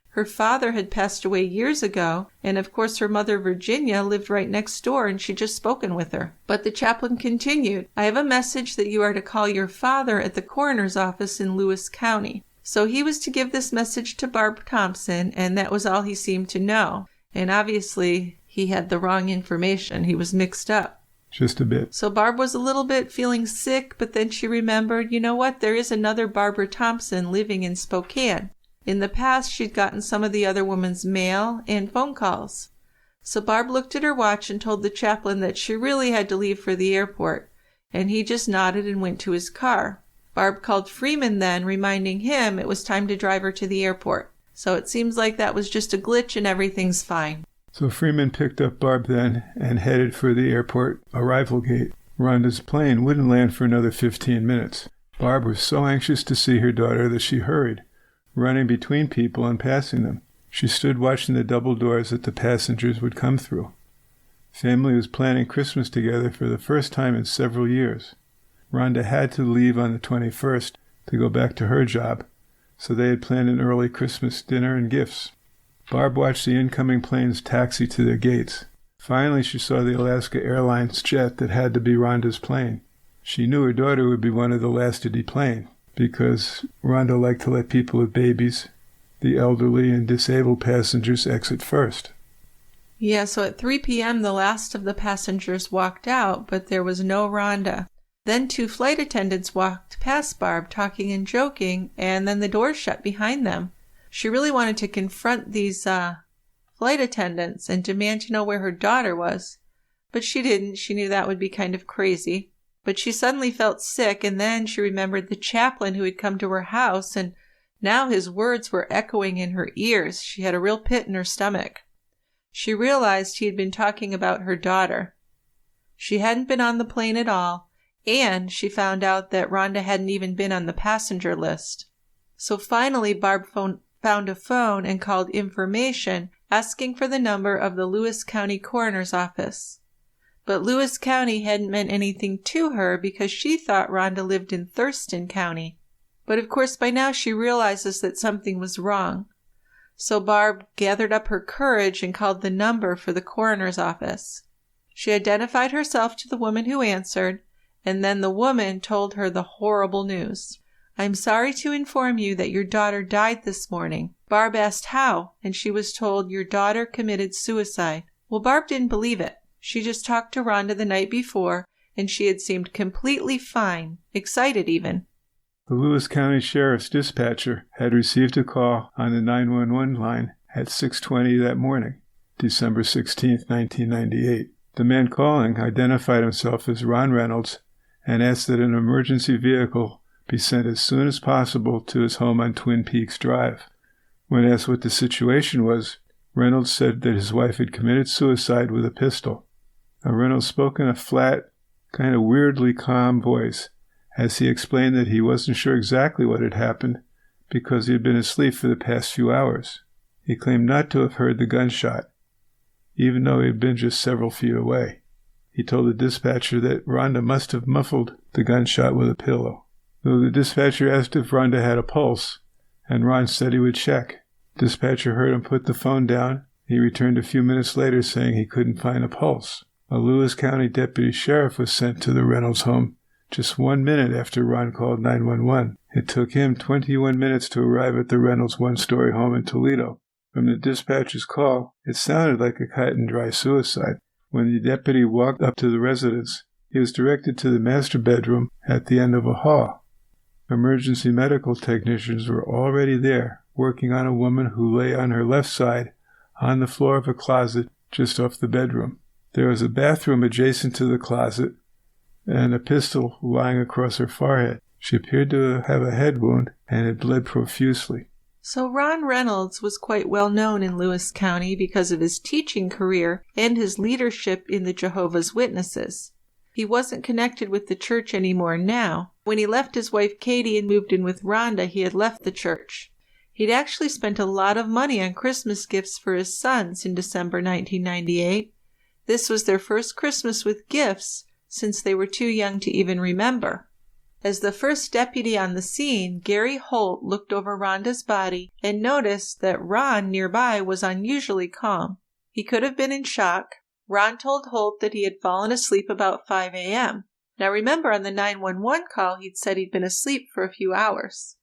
Her father had passed away years ago, and of course her mother Virginia lived right next door, and she'd just spoken with her. But the chaplain continued, "I have a message that you are to call your father at the coroner's office in Lewis County." So he was to give this message to Barb Thompson, and that was all he seemed to know. And obviously, he had the wrong information. He was mixed up. Just a bit. So Barb was a little bit feeling sick, but then she remembered, you know what, there is another Barbara Thompson living in Spokane. In the past, she'd gotten some of the other woman's mail and phone calls. So Barb looked at her watch and told the chaplain that she really had to leave for the airport, and he just nodded and went to his car. Barb called Freeman then, reminding him it was time to drive her to the airport. So it seems like that was just a glitch and everything's fine. So Freeman picked up Barb then and headed for the airport arrival gate. Rhonda's plane wouldn't land for another 15 minutes. Barb was so anxious to see her daughter that she hurried, running between people and passing them. She stood watching the double doors that the passengers would come through. Family was planning Christmas together for the first time in several years. Rhonda had to leave on the 21st to go back to her job, so they had planned an early Christmas dinner and gifts. Barb watched the incoming planes taxi to their gates. Finally, she saw the Alaska Airlines jet that had to be Rhonda's plane. She knew her daughter would be one of the last to deplane, because Rhonda liked to let people with babies, the elderly and disabled passengers, exit first. Yeah, so at 3 p.m. the last of the passengers walked out, but there was no Rhonda. Then 2 flight attendants walked past Barb, talking and joking, and then the doors shut behind them. She really wanted to confront these flight attendants and demand to know where her daughter was, but she didn't. She knew that would be kind of crazy. But she suddenly felt sick, and then she remembered the chaplain who had come to her house, and now his words were echoing in her ears. She had a real pit in her stomach. She realized he had been talking about her daughter. She hadn't been on the plane at all, and she found out that Rhonda hadn't even been on the passenger list. So finally, Barb found a phone and called information, asking for the number of the Lewis County Coroner's office. But Lewis County hadn't meant anything to her because she thought Rhonda lived in Thurston County. But of course by now she realizes that something was wrong. So Barb gathered up her courage and called the number for the coroner's office. She identified herself to the woman who answered, and then the woman told her the horrible news. "I'm sorry to inform you that your daughter died this morning." Barb asked how, and she was told your daughter committed suicide. Well, Barb didn't believe it. She just talked to Rhonda the night before, and she had seemed completely fine, excited even. The Lewis County Sheriff's dispatcher had received a call on the 911 line at 6:20 that morning, December 16, 1998. The man calling identified himself as Ron Reynolds and asked that an emergency vehicle be sent as soon as possible to his home on Twin Peaks Drive. When asked what the situation was, Reynolds said that his wife had committed suicide with a pistol. Now, Reynolds spoke in a flat, kind of weirdly calm voice as he explained that he wasn't sure exactly what had happened because he had been asleep for the past few hours. He claimed not to have heard the gunshot, even though he had been just several feet away. He told the dispatcher that Rhonda must have muffled the gunshot with a pillow. Though the dispatcher asked if Rhonda had a pulse, and Ron said he would check. Dispatcher heard him put the phone down. He returned a few minutes later saying he couldn't find a pulse. A Lewis County deputy sheriff was sent to the Reynolds home just 1 minute after Ron called 911. It took him 21 minutes to arrive at the Reynolds one-story home in Toledo. From the dispatcher's call, it sounded like a cut-and-dry suicide. When the deputy walked up to the residence, he was directed to the master bedroom at the end of a hall. Emergency medical technicians were already there, working on a woman who lay on her left side on the floor of a closet just off the bedroom. There was a bathroom adjacent to the closet and a pistol lying across her forehead. She appeared to have a head wound and had bled profusely. So Ron Reynolds was quite well known in Lewis County because of his teaching career and his leadership in the Jehovah's Witnesses. He wasn't connected with the church anymore now. When he left his wife Katie and moved in with Rhonda, he had left the church. He'd actually spent a lot of money on Christmas gifts for his sons in December 1998. This was their first Christmas with gifts since they were too young to even remember. As the first deputy on the scene, Gary Holt looked over Rhonda's body and noticed that Ron nearby was unusually calm. He could have been in shock. Ron told Holt that he had fallen asleep about 5 a.m. Now remember, on the 911 call, he'd said he'd been asleep for a few hours.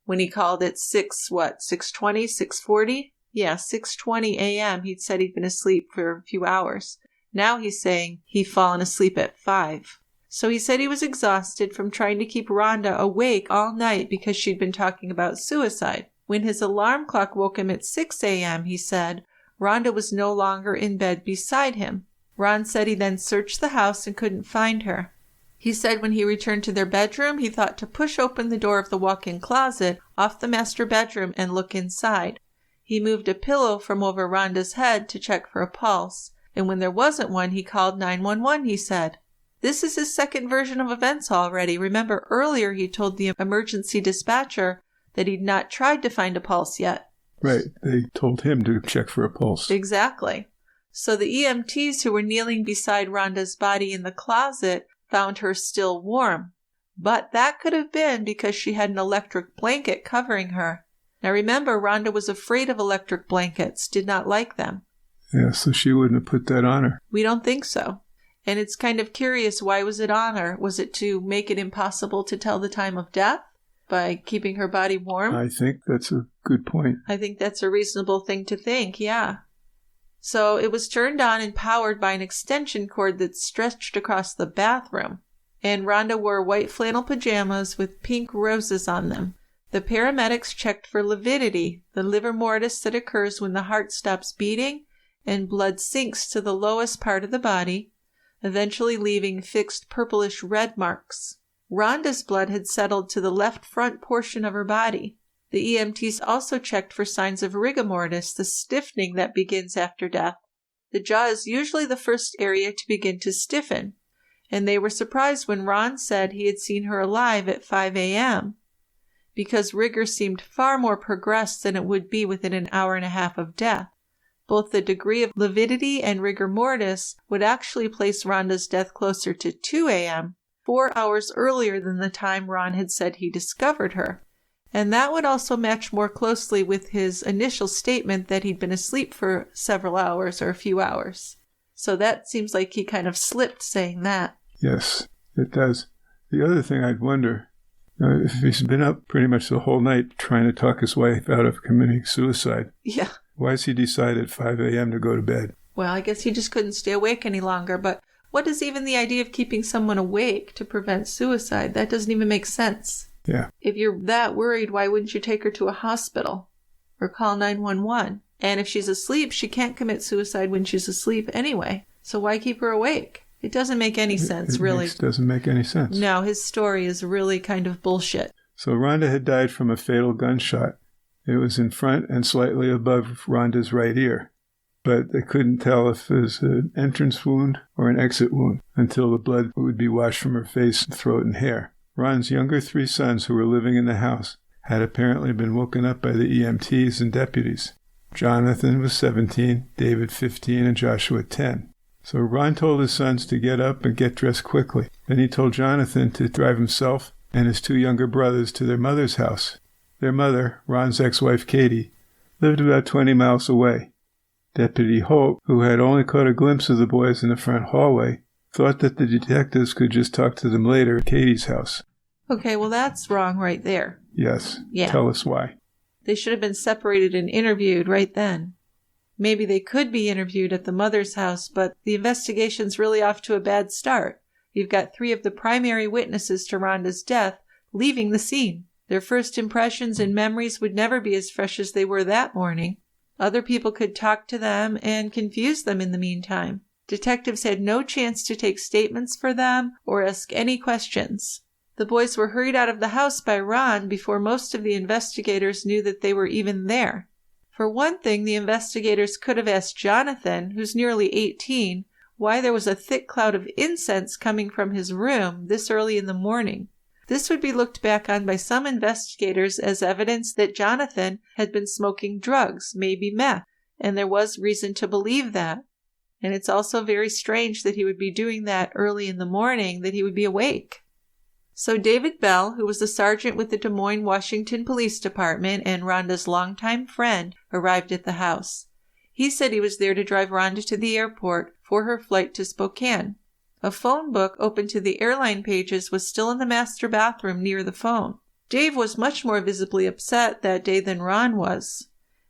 When he called at 6:20, 6:40? Yeah, 6:20 a.m., he'd said he'd been asleep for a few hours. Now he's saying he'd fallen asleep at 5. So he said he was exhausted from trying to keep Rhonda awake all night because she'd been talking about suicide. When his alarm clock woke him at 6 a.m., he said, Rhonda was no longer in bed beside him. Ron said he then searched the house and couldn't find her. He said when he returned to their bedroom, he thought to push open the door of the walk-in closet off the master bedroom and look inside. He moved a pillow from over Rhonda's head to check for a pulse, and when there wasn't one, he called 911, he said. This is his second version of events already. Remember, earlier he told the emergency dispatcher that he'd not tried to find a pulse yet. Right. They told him to check for a pulse. Exactly. So the EMTs who were kneeling beside Rhonda's body in the closet found her still warm. But that could have been because she had an electric blanket covering her. Now remember, Rhonda was afraid of electric blankets, did not like them. Yeah, so she wouldn't have put that on her. We don't think so. And it's kind of curious, why was it on her? Was it to make it impossible to tell the time of death by keeping her body warm? I think that's a good point. I think that's a reasonable thing to think, yeah. So it was turned on and powered by an extension cord that stretched across the bathroom. And Rhonda wore white flannel pajamas with pink roses on them. The paramedics checked for lividity, the livor mortis that occurs when the heart stops beating and blood sinks to the lowest part of the body, eventually leaving fixed purplish red marks. Rhonda's blood had settled to the left front portion of her body. The EMTs also checked for signs of rigor mortis, the stiffening that begins after death. The jaw is usually the first area to begin to stiffen, and they were surprised when Ron said he had seen her alive at 5 a.m., because rigor seemed far more progressed than it would be within an hour and a half of death. Both the degree of lividity and rigor mortis would actually place Rhonda's death closer to 2 a.m., 4 hours earlier than the time Ron had said he discovered her. And that would also match more closely with his initial statement that he'd been asleep for several hours or a few hours. So that seems like he kind of slipped saying that. Yes, it does. The other thing I'd wonder, if he's been up pretty much the whole night trying to talk his wife out of committing suicide, Yeah. why does he decide at 5 a.m. to go to bed? Well, I guess he just couldn't stay awake any longer, but what is even the idea of keeping someone awake to prevent suicide? That doesn't even make sense. Yeah. If you're that worried, why wouldn't you take her to a hospital or call 911? And if she's asleep, she can't commit suicide when she's asleep anyway. So why keep her awake? It doesn't make any sense, really. It doesn't make any sense. No, his story is really kind of bullshit. So Rhonda had died from a fatal gunshot. It was in front and slightly above Rhonda's right ear. But they couldn't tell if it was an entrance wound or an exit wound until the blood would be washed from her face, throat, and hair. Ron's younger 3 sons, who were living in the house, had apparently been woken up by the EMTs and deputies. Jonathan was 17, David 15, and Joshua 10. So Ron told his sons to get up and get dressed quickly. Then he told Jonathan to drive himself and his 2 younger brothers to their mother's house. Their mother, Ron's ex-wife Katie, lived about 20 miles away. Deputy Holt, who had only caught a glimpse of the boys in the front hallway, thought that the detectives could just talk to them later at Katie's house. Okay, well, that's wrong right there. Yes. Yeah. Tell us why. They should have been separated and interviewed right then. Maybe they could be interviewed at the mother's house, but the investigation's really off to a bad start. You've got 3 of the primary witnesses to Rhonda's death leaving the scene. Their first impressions and memories would never be as fresh as they were that morning. Other people could talk to them and confuse them in the meantime. Detectives had no chance to take statements for them or ask any questions. The boys were hurried out of the house by Ron before most of the investigators knew that they were even there. For one thing, the investigators could have asked Jonathan, who's nearly 18, why there was a thick cloud of incense coming from his room this early in the morning. This would be looked back on by some investigators as evidence that Jonathan had been smoking drugs, maybe meth, and there was reason to believe that. And it's also very strange that he would be doing that early in the morning, that he would be awake. So David Bell, who was a sergeant with the Des Moines, Washington Police Department and Rhonda's longtime friend, arrived at the house. He said he was there to drive Rhonda to the airport for her flight to Spokane. A phone book open to the airline pages was still in the master bathroom near the phone. Dave was much more visibly upset that day than Ron was.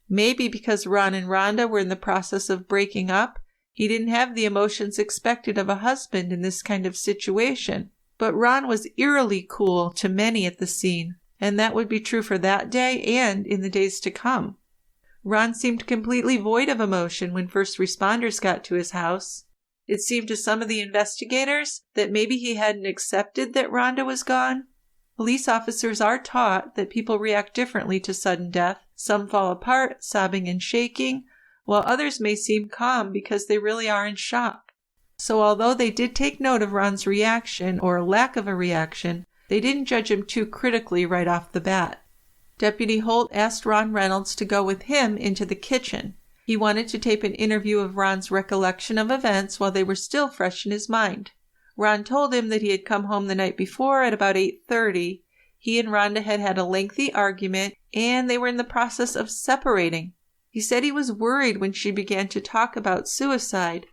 Maybe because Ron and Rhonda were in the process of breaking up, he didn't have the emotions expected of a husband in this kind of situation. But Ron was eerily cool to many at the scene, and that would be true for that day and in the days to come. Ron seemed completely void of emotion when first responders got to his house. It seemed to some of the investigators that maybe he hadn't accepted that Rhonda was gone. Police officers are taught that people react differently to sudden death. Some fall apart, sobbing and shaking, while others may seem calm because they really are in shock. So although they did take note of Ron's reaction, or lack of a reaction, they didn't judge him too critically right off the bat. Deputy Holt asked Ron Reynolds to go with him into the kitchen. He wanted to tape an interview of Ron's recollection of events while they were still fresh in his mind. Ron told him that he had come home the night before at about 8:30. He and Rhonda had had a lengthy argument, and they were in the process of separating. He said he was worried when she began to talk about suicide.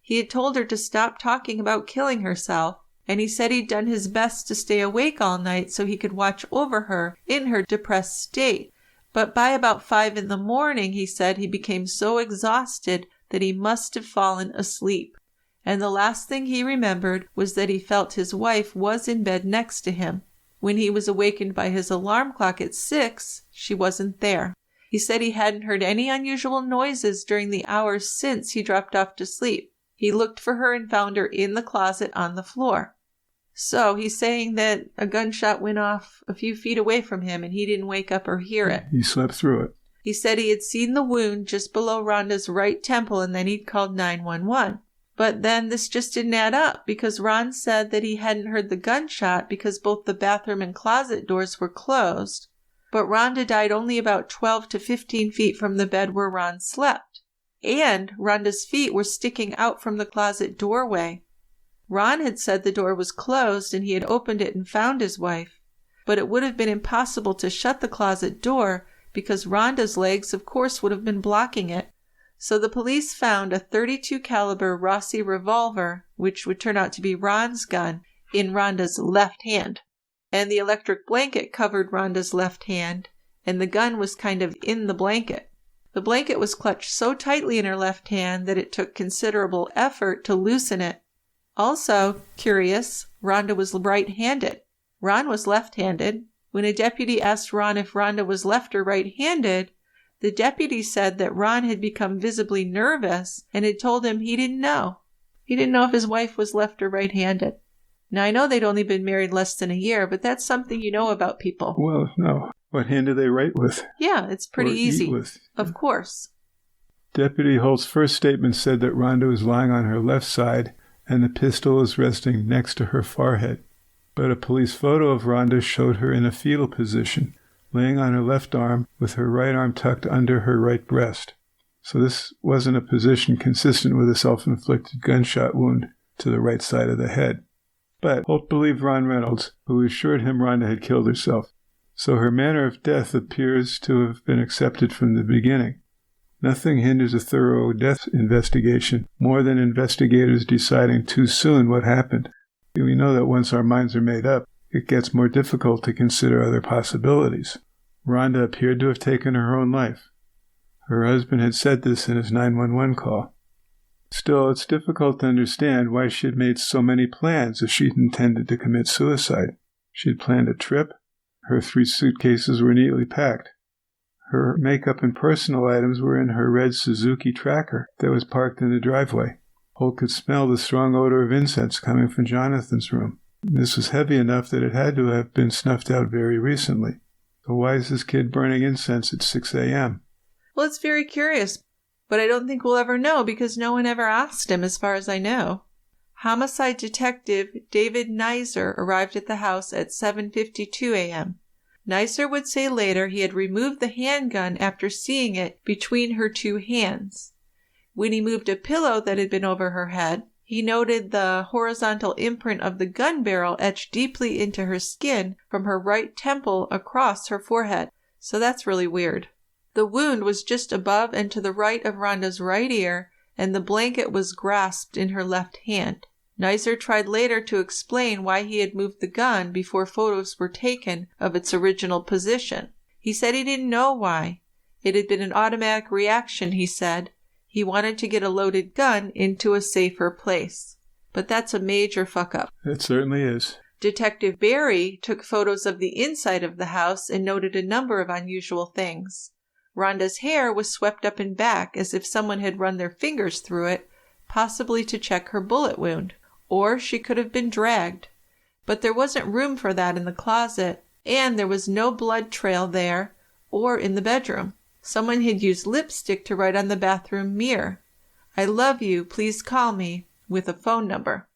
He had told her to stop talking about killing herself, and he said he'd done his best to stay awake all night so he could watch over her in her depressed state. But by about 5 in the morning, he said he became so exhausted that he must have fallen asleep. And the last thing he remembered was that he felt his wife was in bed next to him. When he was awakened by his alarm clock at 6, she wasn't there. He said he hadn't heard any unusual noises during the hours since he dropped off to sleep. He looked for her and found her in the closet on the floor. So he's saying that a gunshot went off a few feet away from him and he didn't wake up or hear it. He slept through it. He said he had seen the wound just below Rhonda's right temple and then he'd called 911. But then this just didn't add up because Ron said that he hadn't heard the gunshot because both the bathroom and closet doors were closed. But Rhonda died only about 12 to 15 feet from the bed where Ron slept. And Rhonda's feet were sticking out from the closet doorway. Ron had said the door was closed and he had opened it and found his wife. but it would have been impossible to shut the closet door because Rhonda's legs, of course, would have been blocking it. So the police found a .32 caliber Rossi revolver, which would turn out to be Ron's gun, in Rhonda's left hand. And the electric blanket covered Rhonda's left hand, and the gun was kind of in the blanket. The blanket was clutched so tightly in her left hand that it took considerable effort to loosen it. Also, curious, Rhonda was right-handed. Ron was left-handed. When a deputy asked Ron if Rhonda was left or right-handed, the deputy said that Ron had become visibly nervous and had told him he didn't know. He didn't know if his wife was left or right-handed. Now, I know they'd only been married less than a year, but that's something you know about people. Well, no. What hand do they write with? Yeah, it's pretty easy. Eat with. Of course. Deputy Holt's first statement said that Rhonda was lying on her left side and the pistol was resting next to her forehead. But a police photo of Rhonda showed her in a fetal position, laying on her left arm with her right arm tucked under her right breast. So this wasn't a position consistent with a self-inflicted gunshot wound to the right side of the head. But Holt believed Ron Reynolds, who assured him Rhonda had killed herself. So her manner of death appears to have been accepted from the beginning. Nothing hinders a thorough death investigation more than investigators deciding too soon what happened. We know that once our minds are made up, it gets more difficult to consider other possibilities. Rhonda appeared to have taken her own life. Her husband had said this in his 911 call. Still, it's difficult to understand why she had made so many plans if she'd intended to commit suicide. She had planned a trip. Her 3 suitcases were neatly packed. Her makeup and personal items were in her red Suzuki Tracker that was parked in the driveway. Holt could smell the strong odor of incense coming from Jonathan's room. This was heavy enough that it had to have been snuffed out very recently. So why is this kid burning incense at 6 a.m.? Well, it's very curious, but I don't think we'll ever know because no one ever asked him as far as I know. Homicide detective David Nizer arrived at the house at 7:52 a.m. Nizer would say later he had removed the handgun after seeing it between her 2 hands. When he moved a pillow that had been over her head, he noted the horizontal imprint of the gun barrel etched deeply into her skin from her right temple across her forehead. So that's really weird. The wound was just above and to the right of Rhonda's right ear, and the blanket was grasped in her left hand. Nizer tried later to explain why he had moved the gun before photos were taken of its original position. He said he didn't know why. It had been an automatic reaction, he said. He wanted to get a loaded gun into a safer place. But that's a major fuck-up. It certainly is. Detective Barry took photos of the inside of the house and noted a number of unusual things. Rhonda's hair was swept up and back as if someone had run their fingers through it, possibly to check her bullet wound. Or she could have been dragged. But there wasn't room for that in the closet, and there was no blood trail there or in the bedroom. Someone had used lipstick to write on the bathroom mirror, "I love you, please call me," with a phone number.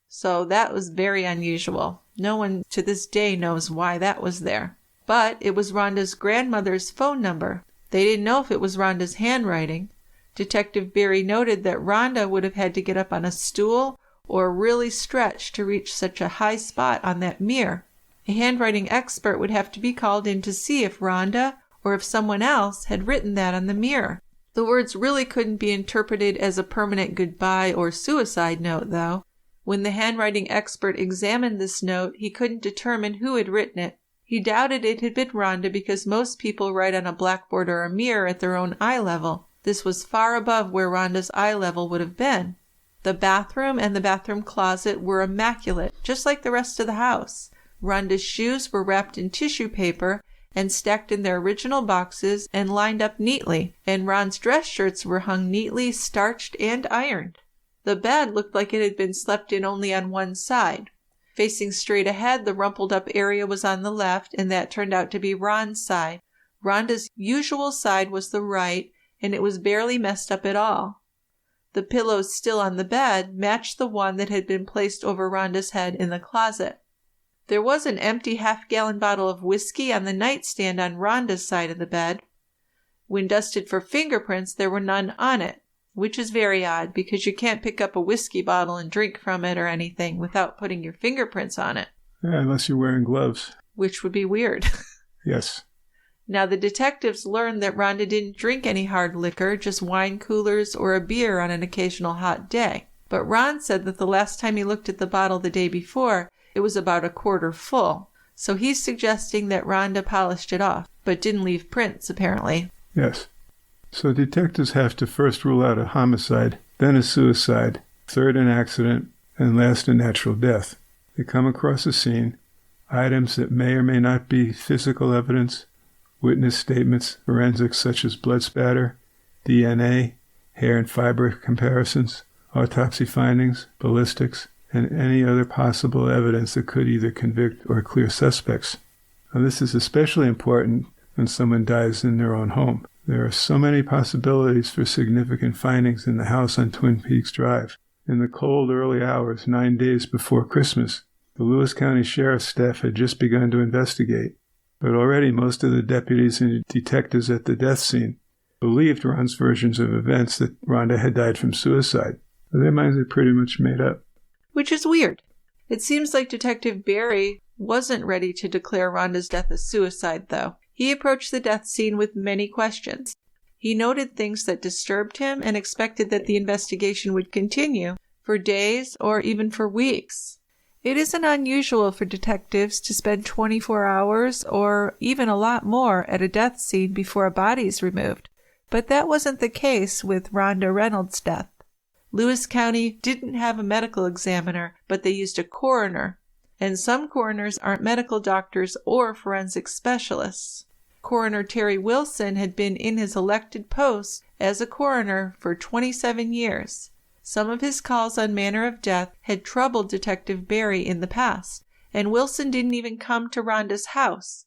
So that was very unusual. No one to this day knows why that was there. But it was Rhonda's grandmother's phone number. They didn't know if it was Rhonda's handwriting. Detective Barry noted that Rhonda would have had to get up on a stool or really stretch to reach such a high spot on that mirror. A handwriting expert would have to be called in to see if Rhonda or if someone else had written that on the mirror. The words really couldn't be interpreted as a permanent goodbye or suicide note, though. When the handwriting expert examined this note, he couldn't determine who had written it. He doubted it had been Rhonda because most people write on a blackboard or a mirror at their own eye level. This was far above where Rhonda's eye level would have been. The bathroom and the bathroom closet were immaculate, just like the rest of the house. Rhonda's shoes were wrapped in tissue paper and stacked in their original boxes and lined up neatly, and Ron's dress shirts were hung neatly, starched, and ironed. The bed looked like it had been slept in only on one side. Facing straight ahead, the rumpled up area was on the left, and that turned out to be Ron's side. Rhonda's usual side was the right, and it was barely messed up at all. The pillows still on the bed matched the one that had been placed over Rhonda's head in the closet. There was an empty half-gallon bottle of whiskey on the nightstand on Rhonda's side of the bed. When dusted for fingerprints, there were none on it, which is very odd because you can't pick up a whiskey bottle and drink from it or anything without putting your fingerprints on it. Yeah, unless you're wearing gloves. which would be weird. Yes. Now, the detectives learned that Rhonda didn't drink any hard liquor, just wine coolers or a beer on an occasional hot day. But Ron said that the last time he looked at the bottle the day before, it was about a quarter full. So he's suggesting that Rhonda polished it off, but didn't leave prints, apparently. Yes. So detectives have to first rule out a homicide, then a suicide, third an accident, and last a natural death. They come across a scene, items that may or may not be physical evidence, witness statements, forensics such as blood spatter, DNA, hair and fiber comparisons, autopsy findings, ballistics, and any other possible evidence that could either convict or clear suspects. Now, this is especially important when someone dies in their own home. There are so many possibilities for significant findings in the house on Twin Peaks Drive. In the cold early hours, 9 days before Christmas, the Lewis County Sheriff's staff had just begun to investigate, but already most of the deputies and detectives at the death scene believed Ron's versions of events that Rhonda had died from suicide. Their minds are pretty much made up. Which is weird. It seems like Detective Barry wasn't ready to declare Rhonda's death a suicide, though. He approached the death scene with many questions. He noted things that disturbed him and expected that the investigation would continue for days or even for weeks. It isn't unusual for detectives to spend 24 hours or even a lot more at a death scene before a body is removed, but that wasn't the case with Rhonda Reynolds' death. Lewis County didn't have a medical examiner, but they used a coroner, and some coroners aren't medical doctors or forensic specialists. Coroner Terry Wilson had been in his elected post as a coroner for 27 years. Some of his calls on manner of death had troubled Detective Barry in the past, and Wilson didn't even come to Rhonda's house.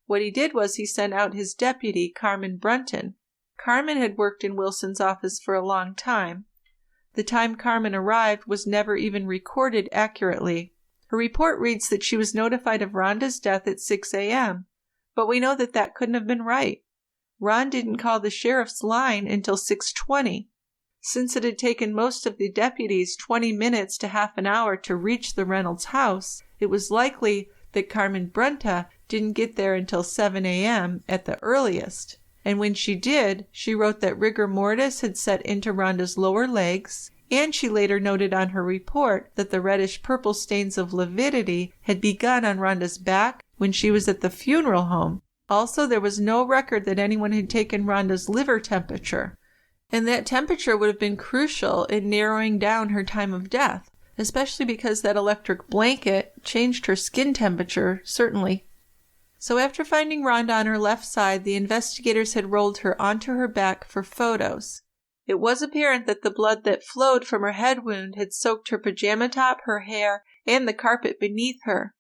What he did was he sent out his deputy, Carmen Brunton. Carmen had worked in Wilson's office for a long time. The time Carmen arrived was never even recorded accurately. Her report reads that she was notified of Rhonda's death at 6 a.m., but we know that that couldn't have been right. Ron didn't call the sheriff's line until 6:20. Since it had taken most of the deputies 20 minutes to half an hour to reach the Reynolds house, it was likely that Carmen Brunta didn't get there until 7 a.m. at the earliest. And when she did, she wrote that rigor mortis had set into Rhonda's lower legs, and she later noted on her report that the reddish-purple stains of lividity had begun on Rhonda's back when she was at the funeral home. Also, there was no record that anyone had taken Rhonda's liver temperature, and that temperature would have been crucial in narrowing down her time of death, especially because that electric blanket changed her skin temperature, certainly. So after finding Rhonda on her left side, the investigators had rolled her onto her back for photos. It was apparent that the blood that flowed from her head wound had soaked her pajama top, her hair, and the carpet beneath her.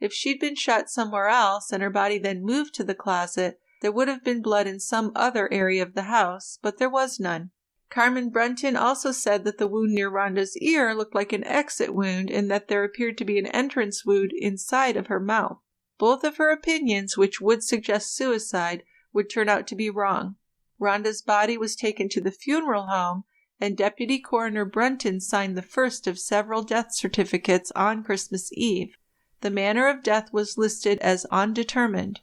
If she'd been shot somewhere else and her body then moved to the closet, there would have been blood in some other area of the house, but there was none. Carmen Brunton also said that the wound near Rhonda's ear looked like an exit wound and that there appeared to be an entrance wound inside of her mouth. Both of her opinions, which would suggest suicide, would turn out to be wrong. Rhonda's body was taken to the funeral home, and Deputy Coroner Brunton signed the first of several death certificates on Christmas Eve. The manner of death was listed as undetermined,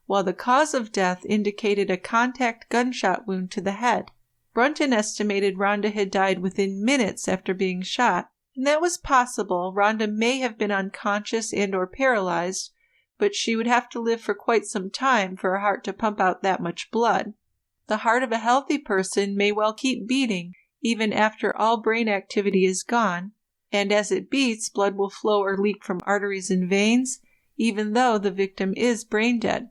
while the cause of death indicated a contact gunshot wound to the head. Brunton estimated Rhonda had died within minutes after being shot, and that was possible. Rhonda may have been unconscious and or paralyzed, but she would have to live for quite some time for her heart to pump out that much blood. The heart of a healthy person may well keep beating even after all brain activity is gone, and as it beats, blood will flow or leak from arteries and veins, even though the victim is brain dead.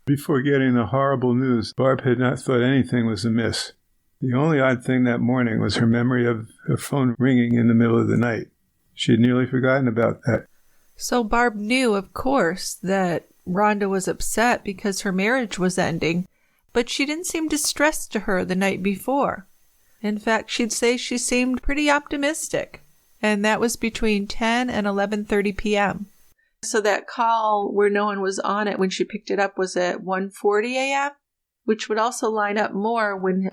Before getting the horrible news, Barb had not thought anything was amiss. The only odd thing that morning was her memory of her phone ringing in the middle of the night. She had nearly forgotten about that. So Barb knew, of course, that Rhonda was upset because her marriage was ending, but she didn't seem distressed to her the night before. In fact, she'd say she seemed pretty optimistic, and that was between 10 and 11:30 p.m. So that call where no one was on it when she picked it up was at 1:40 a.m., which would also line up more when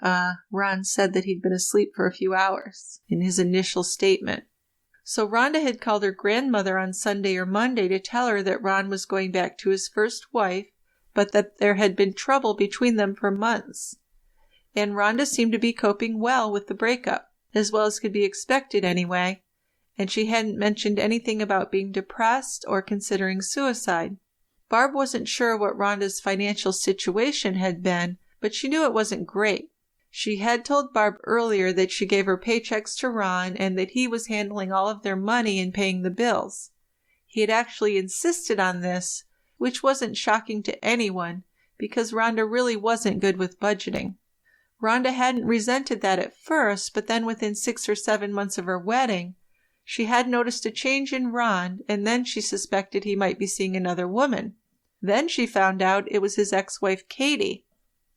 Ron said that he'd been asleep for a few hours in his initial statement. So Rhonda had called her grandmother on Sunday or Monday to tell her that Ron was going back to his first wife, but that there had been trouble between them for months. And Rhonda seemed to be coping well with the breakup, as well as could be expected anyway, and she hadn't mentioned anything about being depressed or considering suicide. Barb wasn't sure what Rhonda's financial situation had been, but she knew it wasn't great. She had told Barb earlier that she gave her paychecks to Ron and that he was handling all of their money and paying the bills. He had actually insisted on this, which wasn't shocking to anyone, because Rhonda really wasn't good with budgeting. Rhonda hadn't resented that at first, but then within 6 or 7 months of her wedding, she had noticed a change in Ron, and then she suspected he might be seeing another woman. Then she found out it was his ex-wife Katie.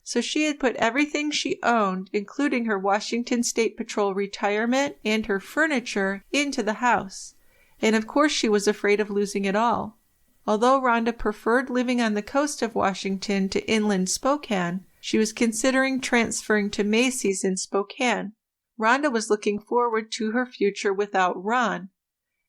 So she had put everything she owned, including her Washington State Patrol retirement and her furniture, into the house. And of course she was afraid of losing it all. Although Rhonda preferred living on the coast of Washington to inland Spokane, she was considering transferring to Macy's in Spokane. Rhonda was looking forward to her future without Ron,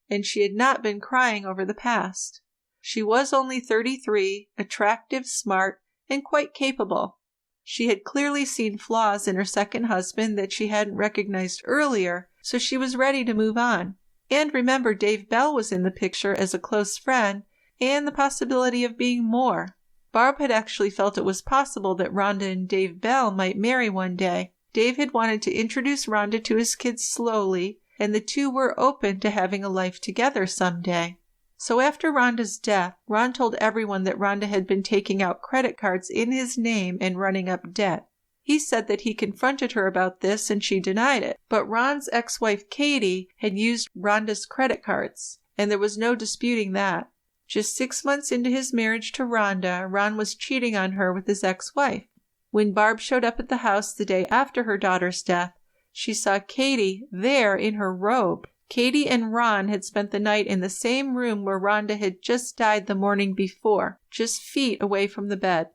and she had not been crying over the past. She was only 33, attractive, smart, and quite capable. She had clearly seen flaws in her second husband that she hadn't recognized earlier, so she was ready to move on. And remember, Dave Bell was in the picture as a close friend, and the possibility of being more. Barb had actually felt it was possible that Rhonda and Dave Bell might marry one day. Dave had wanted to introduce Rhonda to his kids slowly, and the two were open to having a life together someday. So after Rhonda's death, Ron told everyone that Rhonda had been taking out credit cards in his name and running up debt. He said that he confronted her about this and she denied it, but Ron's ex-wife Katie had used Rhonda's credit cards, and there was no disputing that. Just 6 months into his marriage to Rhonda, Ron was cheating on her with his ex-wife. When Barb showed up at the house the day after her daughter's death, she saw Katie there in her robe. Katie and Ron had spent the night in the same room where Rhonda had just died the morning before, just feet away from the bed.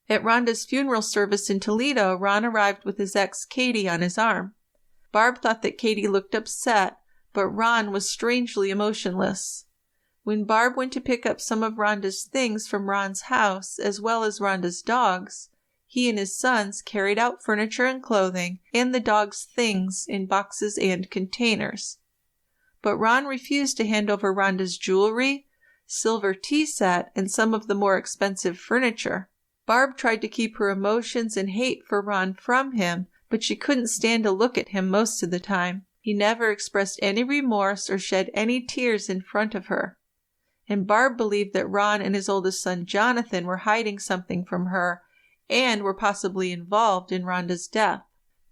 At Rhonda's funeral service in Toledo, Ron arrived with his ex Katie on his arm. Barb thought that Katie looked upset, but Ron was strangely emotionless. When Barb went to pick up some of Rhonda's things from Ron's house, as well as Rhonda's dogs, he and his sons carried out furniture and clothing, and the dogs' things in boxes and containers. But Ron refused to hand over Rhonda's jewelry, silver tea set, and some of the more expensive furniture. Barb tried to keep her emotions and hate for Ron from him, but she couldn't stand to look at him most of the time. He never expressed any remorse or shed any tears in front of her. And Barb believed that Ron and his oldest son Jonathan were hiding something from her and were possibly involved in Rhonda's death.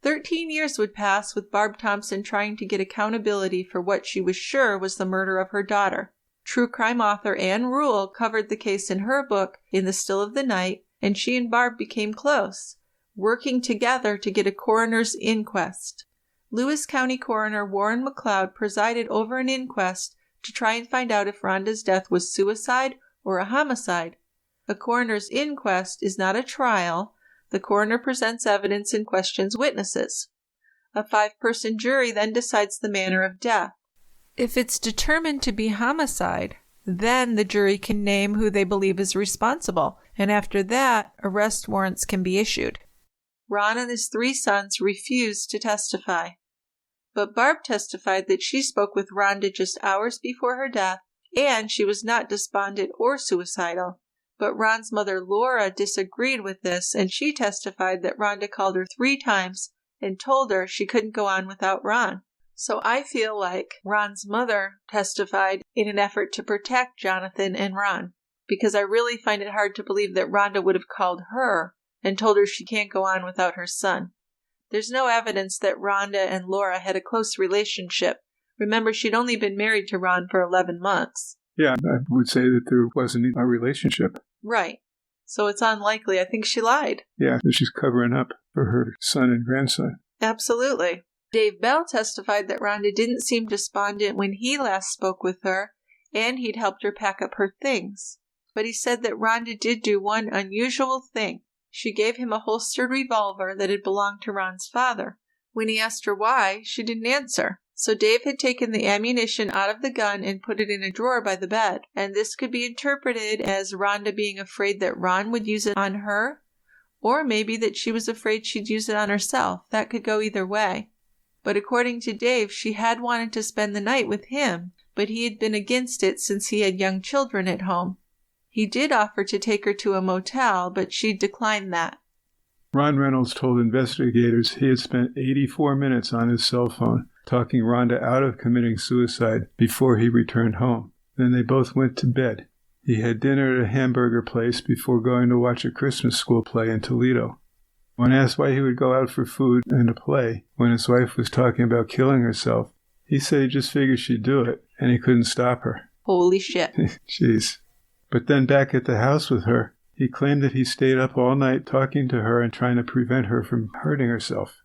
13 years would pass with Barb Thompson trying to get accountability for what she was sure was the murder of her daughter. True crime author Anne Rule covered the case in her book, In the Still of the Night, and she and Barb became close, working together to get a coroner's inquest. Lewis County Coroner Warren McLeod presided over an inquest to try and find out if Rhonda's death was suicide or a homicide. A coroner's inquest is not a trial. The coroner presents evidence and questions witnesses. A 5-person jury then decides the manner of death. If it's determined to be homicide, then the jury can name who they believe is responsible, and after that, arrest warrants can be issued. Ron and his 3 sons refused to testify. But Barb testified that she spoke with Rhonda just hours before her death, and she was not despondent or suicidal. But Ron's mother Laura disagreed with this, and she testified that Rhonda called her 3 times and told her she couldn't go on without Ron. So I feel like Ron's mother testified in an effort to protect Jonathan and Ron, because I really find it hard to believe that Rhonda would have called her and told her she can't go on without her son. There's no evidence that Rhonda and Laura had a close relationship. Remember, she'd only been married to Ron for 11 months. Yeah, I would say that there wasn't a relationship. Right. So it's unlikely. I think she lied. Yeah, she's covering up for her son and grandson. Absolutely. Dave Bell testified that Rhonda didn't seem despondent when he last spoke with her, and he'd helped her pack up her things. But he said that Rhonda did do one unusual thing. She gave him a holstered revolver that had belonged to Ron's father. When he asked her why, she didn't answer. So Dave had taken the ammunition out of the gun and put it in a drawer by the bed, and this could be interpreted as Rhonda being afraid that Ron would use it on her, or maybe that she was afraid she'd use it on herself. That could go either way. But according to Dave, she had wanted to spend the night with him, but he had been against it since he had young children at home. He did offer to take her to a motel, but she declined that. Ron Reynolds told investigators he had spent 84 minutes on his cell phone talking Rhonda out of committing suicide before he returned home. Then they both went to bed. He had dinner at a hamburger place before going to watch a Christmas school play in Toledo. When asked why he would go out for food and a play when his wife was talking about killing herself, he said he just figured she'd do it, and he couldn't stop her. Holy shit. Jeez. But then back at the house with her, he claimed that he stayed up all night talking to her and trying to prevent her from hurting herself.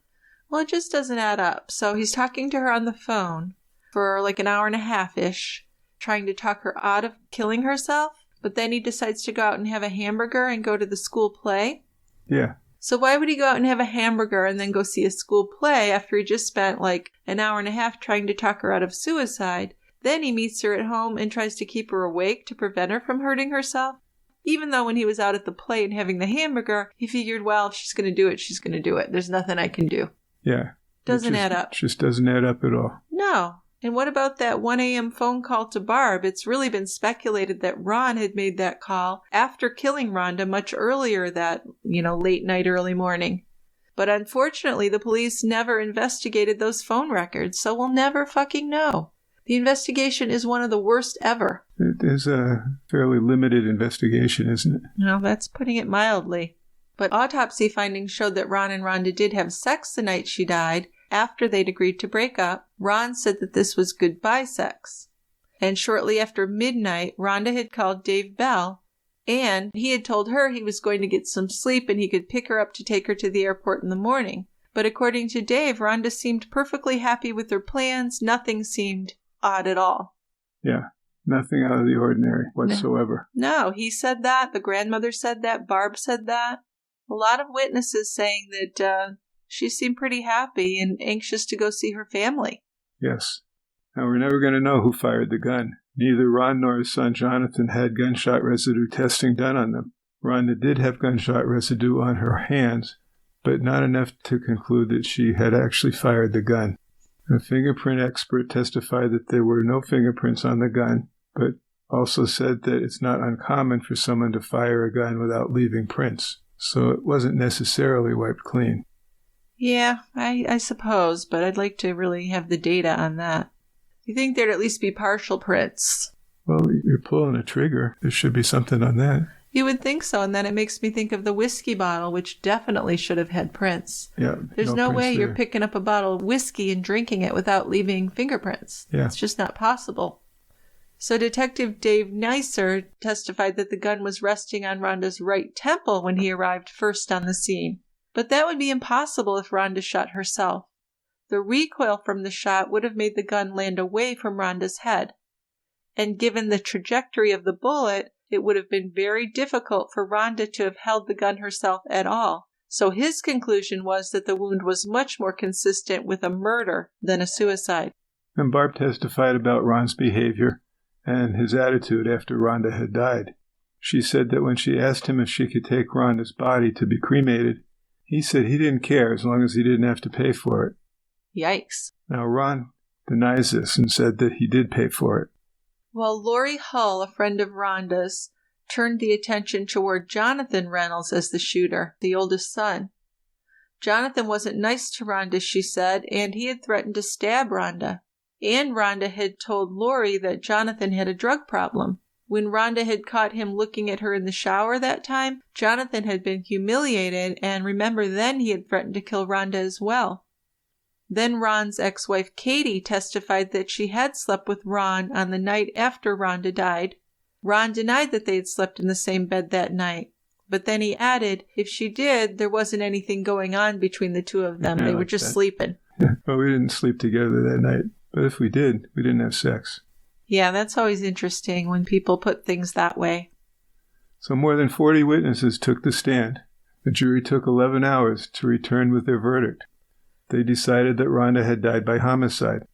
Well, it just doesn't add up. So he's talking to her on the phone for like an hour and a half-ish, trying to talk her out of killing herself, but then he decides to go out and have a hamburger and go to the school play? Yeah. So why would he go out and have a hamburger and then go see a school play after he just spent like an hour and a half trying to talk her out of suicide? Then he meets her at home and tries to keep her awake to prevent her from hurting herself. Even though when he was out at the play and having the hamburger, he figured, well, if she's going to do it, she's going to do it. There's nothing I can do. Yeah. Doesn't add up. Just doesn't add up at all. No. And what about that 1 a.m. phone call to Barb? It's really been speculated that Ron had made that call after killing Rhonda much earlier that, late night, early morning. But unfortunately, the police never investigated those phone records, so we'll never fucking know. The investigation is one of the worst ever. It is a fairly limited investigation, isn't it? No, that's putting it mildly. But autopsy findings showed that Ron and Rhonda did have sex the night she died, after they'd agreed to break up. Ron said that this was goodbye sex. And shortly after midnight, Rhonda had called Dave Bell, and he had told her he was going to get some sleep and he could pick her up to take her to the airport in the morning. But according to Dave, Rhonda seemed perfectly happy with her plans. Nothing seemed odd at all. Yeah, nothing out of the ordinary whatsoever. No, he said that. The grandmother said that. Barb said that. A lot of witnesses saying that she seemed pretty happy and anxious to go see her family. Yes. Now, we're never going to know who fired the gun. Neither Ron nor his son Jonathan had gunshot residue testing done on them. Rhonda did have gunshot residue on her hands, but not enough to conclude that she had actually fired the gun. A fingerprint expert testified that there were no fingerprints on the gun, but also said that it's not uncommon for someone to fire a gun without leaving prints, so it wasn't necessarily wiped clean. Yeah, I suppose, but I'd like to really have the data on that. You think there'd at least be partial prints? Well, you're pulling a trigger. There should be something on that. You would think so, and then it makes me think of the whiskey bottle, which definitely should have had prints. Yeah, There's no way you're picking up a bottle of whiskey and drinking it without leaving fingerprints. Yeah. It's just not possible. So Detective Dave Neisser testified that the gun was resting on Rhonda's right temple when he arrived first on the scene. But that would be impossible if Rhonda shot herself. The recoil from the shot would have made the gun land away from Rhonda's head. And given the trajectory of the bullet, it would have been very difficult for Rhonda to have held the gun herself at all. So his conclusion was that the wound was much more consistent with a murder than a suicide. And Barb testified about Ron's behavior and his attitude after Rhonda had died. She said that when she asked him if she could take Rhonda's body to be cremated, he said he didn't care as long as he didn't have to pay for it. Yikes. Now, Ron denies this and said that he did pay for it. Well, Lori Hull, a friend of Rhonda's, turned the attention toward Jonathan Reynolds as the shooter, the oldest son. Jonathan wasn't nice to Rhonda, she said, and he had threatened to stab Rhonda. And Rhonda had told Lori that Jonathan had a drug problem. When Rhonda had caught him looking at her in the shower that time, Jonathan had been humiliated, and remember then he had threatened to kill Rhonda as well. Then Ron's ex-wife Katie testified that she had slept with Ron on the night after Rhonda died. Ron denied that they had slept in the same bed that night. But then he added, if she did, there wasn't anything going on between the two of them. They were just sleeping. Well, we didn't sleep together that night. But if we did, we didn't have sex. Yeah, that's always interesting when people put things that way. So more than 40 witnesses took the stand. The jury took 11 hours to return with their verdict. They decided that Rhonda had died by homicide.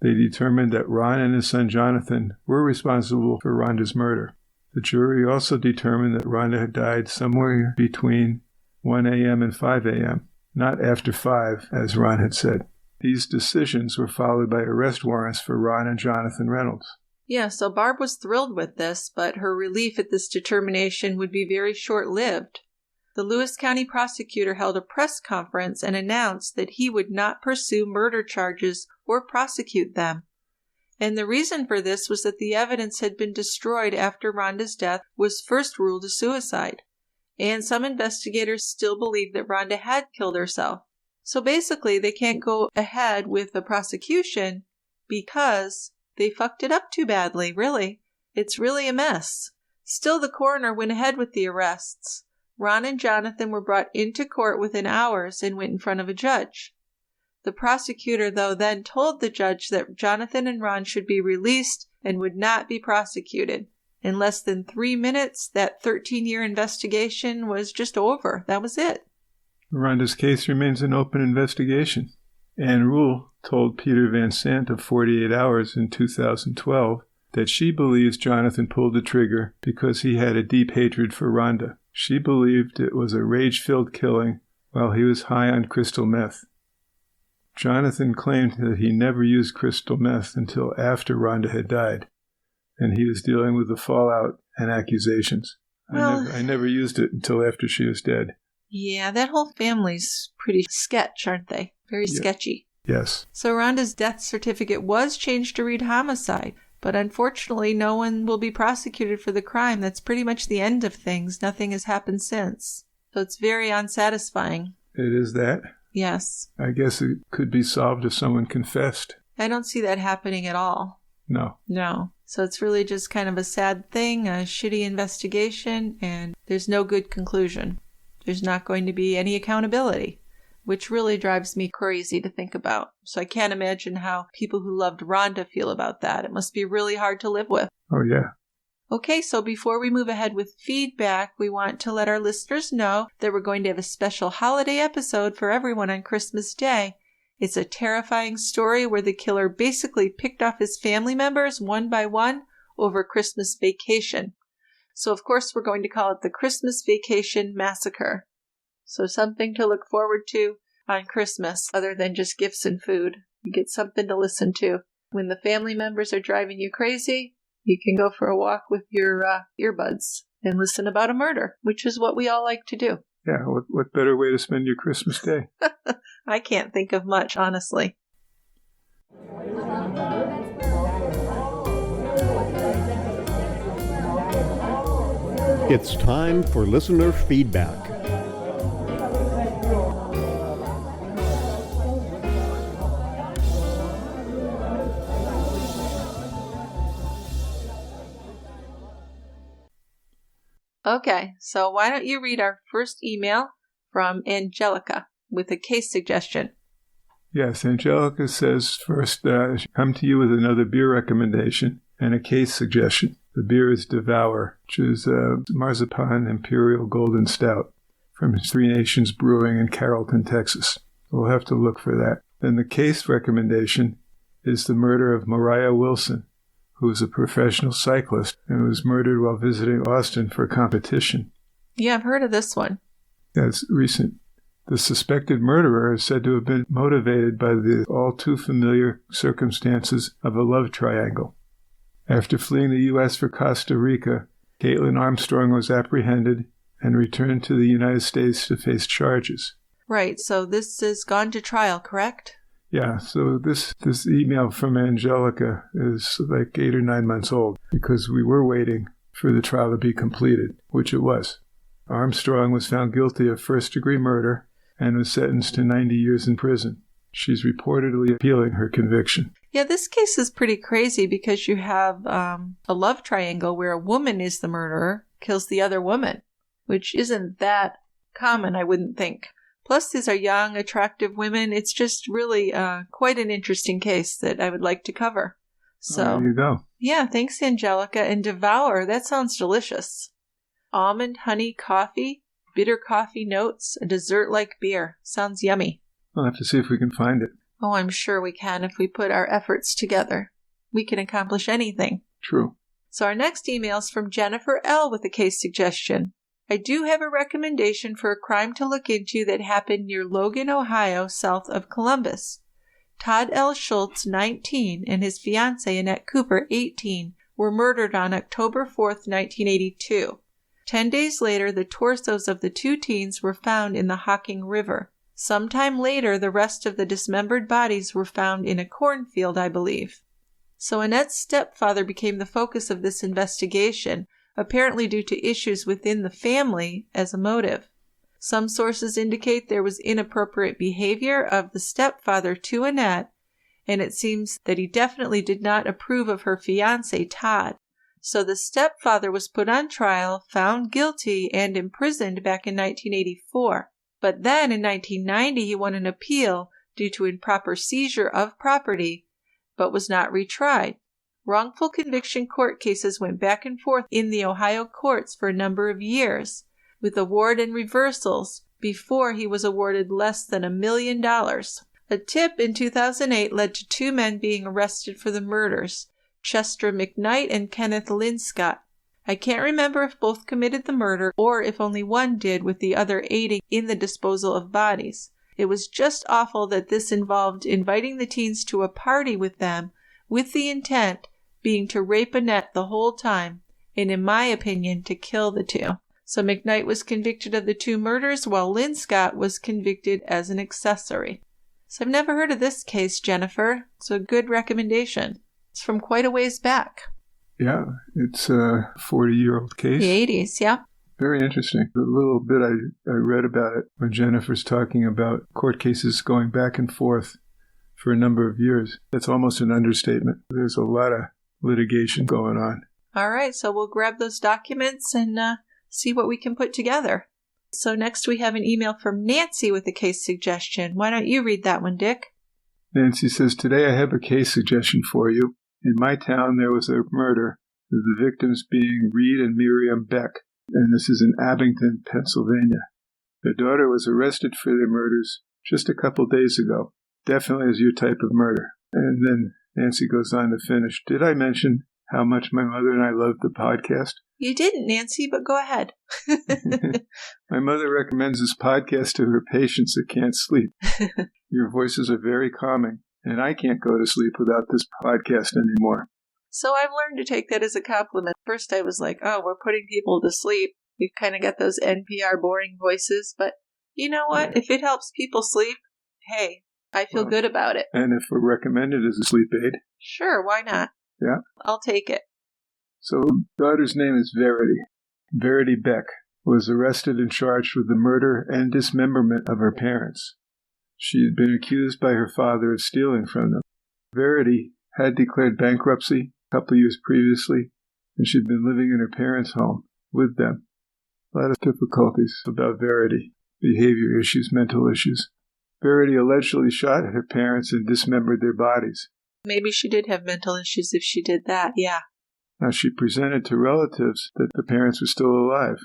They determined that Ron and his son Jonathan were responsible for Rhonda's murder. The jury also determined that Rhonda had died somewhere between 1 a.m. and 5 a.m., not after 5, as Ron had said. These decisions were followed by arrest warrants for Ron and Jonathan Reynolds. Yeah, so Barb was thrilled with this, but her relief at this determination would be very short-lived. The Lewis County prosecutor held a press conference and announced that he would not pursue murder charges or prosecute them. And the reason for this was that the evidence had been destroyed after Rhonda's death was first ruled a suicide. And some investigators still believe that Rhonda had killed herself. So basically, they can't go ahead with the prosecution because they fucked it up too badly, really. It's really a mess. Still, the coroner went ahead with the arrests. Ron and Jonathan were brought into court within hours and went in front of a judge. The prosecutor, though, then told the judge that Jonathan and Ron should be released and would not be prosecuted. In less than 3 minutes, that 13-year investigation was just over. That was it. Rhonda's case remains an open investigation. Ann Rule told Peter Van Sant of 48 Hours in 2012 that she believes Jonathan pulled the trigger because he had a deep hatred for Rhonda. She believed it was a rage-filled killing while he was high on crystal meth. Jonathan claimed that he never used crystal meth until after Rhonda had died, and he was dealing with the fallout and accusations. Well, I never used it until after she was dead. Yeah, that whole family's pretty sketch, aren't they? Very sketchy. Yes. So Rhonda's death certificate was changed to read homicide, but unfortunately no one will be prosecuted for the crime. That's pretty much the end of things. Nothing has happened since. So it's very unsatisfying. It is that? Yes. I guess it could be solved if someone confessed. I don't see that happening at all. No. No. So it's really just kind of a sad thing, a shitty investigation, and there's no good conclusion. There's not going to be any accountability, which really drives me crazy to think about. So I can't imagine how people who loved Rhonda feel about that. It must be really hard to live with. Oh, yeah. Okay, so before we move ahead with feedback, we want to let our listeners know that we're going to have a special holiday episode for everyone on Christmas Day. It's a terrifying story where the killer basically picked off his family members one by one over Christmas vacation. So, of course, we're going to call it the Christmas Vacation Massacre. So something to look forward to on Christmas, other than just gifts and food. You get something to listen to. When the family members are driving you crazy, you can go for a walk with your earbuds and listen about a murder, which is what we all like to do. Yeah, what better way to spend your Christmas day? I can't think of much, honestly. It's time for listener feedback. Okay, so why don't you read our first email from Angelica with a case suggestion? Yes, Angelica says first, she come to you with another beer recommendation and a case suggestion. The beer is Devour, which is a Marzipan Imperial Golden Stout from Three Nations Brewing in Carrollton, Texas. We'll have to look for that. Then the case recommendation is the murder of Mariah Wilson, who was a professional cyclist and was murdered while visiting Austin for a competition. Yeah, I've heard of this one. That's recent. The suspected murderer is said to have been motivated by the all too familiar circumstances of a love triangle. After fleeing the U.S. for Costa Rica, Caitlin Armstrong was apprehended and returned to the United States to face charges. Right, so this has gone to trial, correct? Yeah, so this email from Angelica is like 8 or 9 months old because we were waiting for the trial to be completed, which it was. Armstrong was found guilty of first-degree murder and was sentenced to 90 years in prison. She's reportedly appealing her conviction. Yeah, this case is pretty crazy because you have a love triangle where a woman is the murderer, kills the other woman, which isn't that common, I wouldn't think. Plus, these are young, attractive women. It's just really quite an interesting case that I would like to cover. So, there you go. Yeah, thanks, Angelica. And devour, that sounds delicious. Almond honey coffee, bitter coffee notes, a dessert-like beer. Sounds yummy. We'll have to see if we can find it. Oh, I'm sure we can if we put our efforts together. We can accomplish anything. True. So our next email is from Jennifer L. with a case suggestion. I do have a recommendation for a crime to look into that happened near Logan, Ohio, south of Columbus. Todd L. Schultz, 19, and his fiancée, Annette Cooper, 18, were murdered on October 4th, 1982. 10 days later, the torsos of the two teens were found in the Hocking River. Sometime later, the rest of the dismembered bodies were found in a cornfield, I believe. So Annette's stepfather became the focus of this investigation, apparently due to issues within the family as a motive. Some sources indicate there was inappropriate behavior of the stepfather to Annette, and it seems that he definitely did not approve of her fiancé, Todd. So the stepfather was put on trial, found guilty, and imprisoned back in 1984. But then in 1990 he won an appeal due to improper seizure of property, but was not retried. Wrongful conviction court cases went back and forth in the Ohio courts for a number of years, with award and reversals, before he was awarded less than $1 million. A tip in 2008 led to two men being arrested for the murders, Chester McKnight and Kenneth Linscott. I can't remember if both committed the murder or if only one did, with the other aiding in the disposal of bodies. It was just awful that this involved inviting the teens to a party with them, with the intent being to rape Annette the whole time, and in my opinion, to kill the two. So McKnight was convicted of the two murders, while Linscott was convicted as an accessory. So I've never heard of this case, Jennifer. It's a good recommendation. It's from quite a ways back. Yeah, it's a 40-year-old case. The 80s, yeah. Very interesting. The little bit I read about it when Jennifer's talking about court cases going back and forth for a number of years, that's almost an understatement. There's a lot of litigation going on. All right, so we'll grab those documents and see what we can put together. So next we have an email from Nancy with a case suggestion. Why don't you read that one, Dick? Nancy says, today I have a case suggestion for you. In my town, there was a murder, with the victims being Reed and Miriam Beck, and this is in Abington, Pennsylvania. Their daughter was arrested for their murders just a couple days ago. Definitely is your type of murder. And then Nancy goes on to finish. Did I mention how much my mother and I loved the podcast? You didn't, Nancy, but go ahead. My mother recommends this podcast to her patients that can't sleep. Your voices are very calming, and I can't go to sleep without this podcast anymore. So I've learned to take that as a compliment. First I was like, oh, we're putting people to sleep. We've kind of got those NPR boring voices, but you know what? Yeah. If it helps people sleep, hey, I feel good about it. And if we're recommended as a sleep aid? Sure, why not? Yeah. I'll take it. So, daughter's name is Verity. Verity Beck was arrested and charged with the murder and dismemberment of her parents. She had been accused by her father of stealing from them. Verity had declared bankruptcy a couple of years previously, and she'd been living in her parents' home with them. A lot of difficulties about Verity, behavior issues, mental issues. Verity allegedly shot at her parents and dismembered their bodies. Maybe she did have mental issues if she did that, yeah. Now, she presented to relatives that the parents were still alive,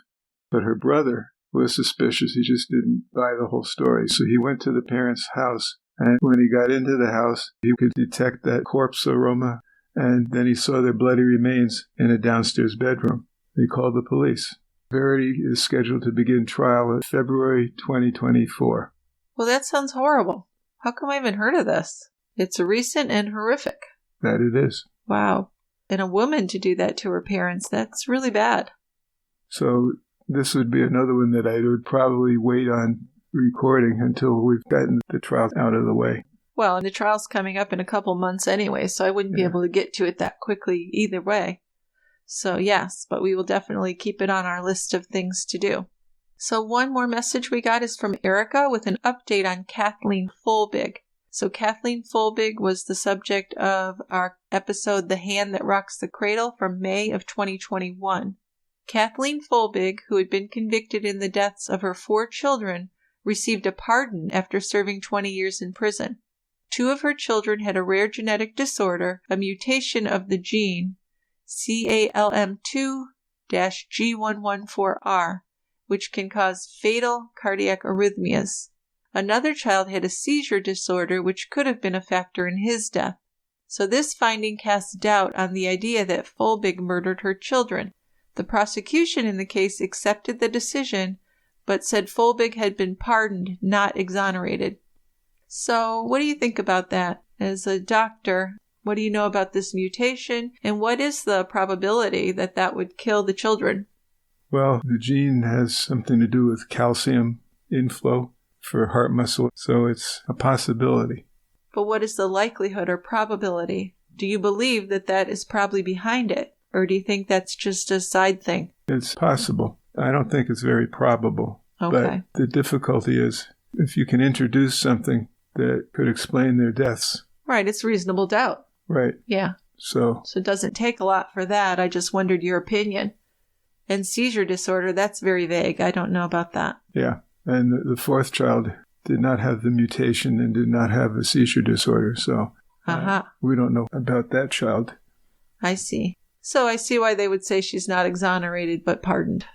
but her brother was suspicious. He just didn't buy the whole story. So he went to the parents' house, and when he got into the house, he could detect that corpse aroma, and then he saw their bloody remains in a downstairs bedroom. He called the police. Verity is scheduled to begin trial in February 2024. Well, that sounds horrible. How come I haven't heard of this? It's recent and horrific. That it is. Wow. And a woman to do that to her parents, that's really bad. So this would be another one that I would probably wait on recording until we've gotten the trial out of the way. Well, and the trial's coming up in a couple months anyway, so I wouldn't be able to get to it that quickly either way. So yes, but we will definitely keep it on our list of things to do. So one more message we got is from Erica with an update on Kathleen Folbig. So Kathleen Folbig was the subject of our episode The Hand That Rocks the Cradle from May of 2021. Kathleen Folbig, who had been convicted in the deaths of her 4 children, received a pardon after serving 20 years in prison. 2 of her children had a rare genetic disorder, a mutation of the gene, CALM2-G114R, which can cause fatal cardiac arrhythmias. Another child had a seizure disorder, which could have been a factor in his death. So this finding casts doubt on the idea that Folbig murdered her children. The prosecution in the case accepted the decision, but said Folbig had been pardoned, not exonerated. So what do you think about that? As a doctor, what do you know about this mutation, and what is the probability that that would kill the children? Well, the gene has something to do with calcium inflow for heart muscle, so it's a possibility. But what is the likelihood or probability? Do you believe that that is probably behind it, or do you think that's just a side thing? It's possible. I don't think it's very probable. Okay. But the difficulty is if you can introduce something that could explain their deaths. Right, it's reasonable doubt. Right. Yeah. So it doesn't take a lot for that. I just wondered your opinion. And seizure disorder, that's very vague. I don't know about that. Yeah. And the fourth child did not have the mutation and did not have a seizure disorder. So we don't know about that child. I see. So I see why they would say she's not exonerated but pardoned.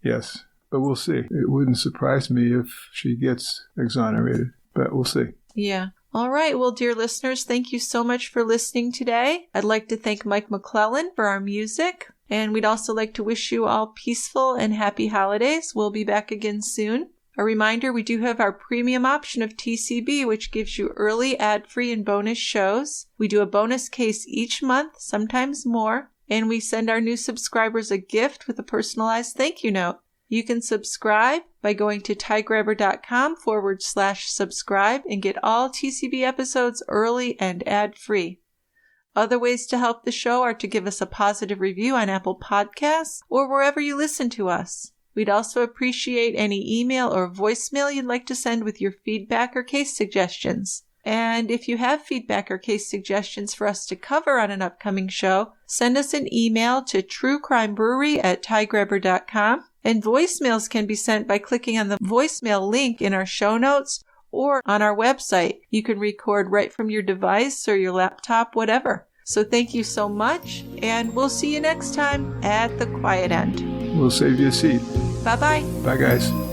Yes. But we'll see. It wouldn't surprise me if she gets exonerated. But we'll see. Yeah. All right. Well, dear listeners, thank you so much for listening today. I'd like to thank Mike McClellan for our music. And we'd also like to wish you all peaceful and happy holidays. We'll be back again soon. A reminder, we do have our premium option of TCB, which gives you early, ad-free, and bonus shows. We do a bonus case each month, sometimes more. And we send our new subscribers a gift with a personalized thank you note. You can subscribe by going to tiegrabber.com/subscribe and get all TCB episodes early and ad-free. Other ways to help the show are to give us a positive review on Apple Podcasts or wherever you listen to us. We'd also appreciate any email or voicemail you'd like to send with your feedback or case suggestions. And if you have feedback or case suggestions for us to cover on an upcoming show, send us an email to truecrimebrewery@tiegrabber.com. And voicemails can be sent by clicking on the voicemail link in our show notes or on our website. You can record right from your device or your laptop, whatever. So thank you so much, and we'll see you next time at the quiet end. We'll save you a seat. Bye-bye. Bye, guys.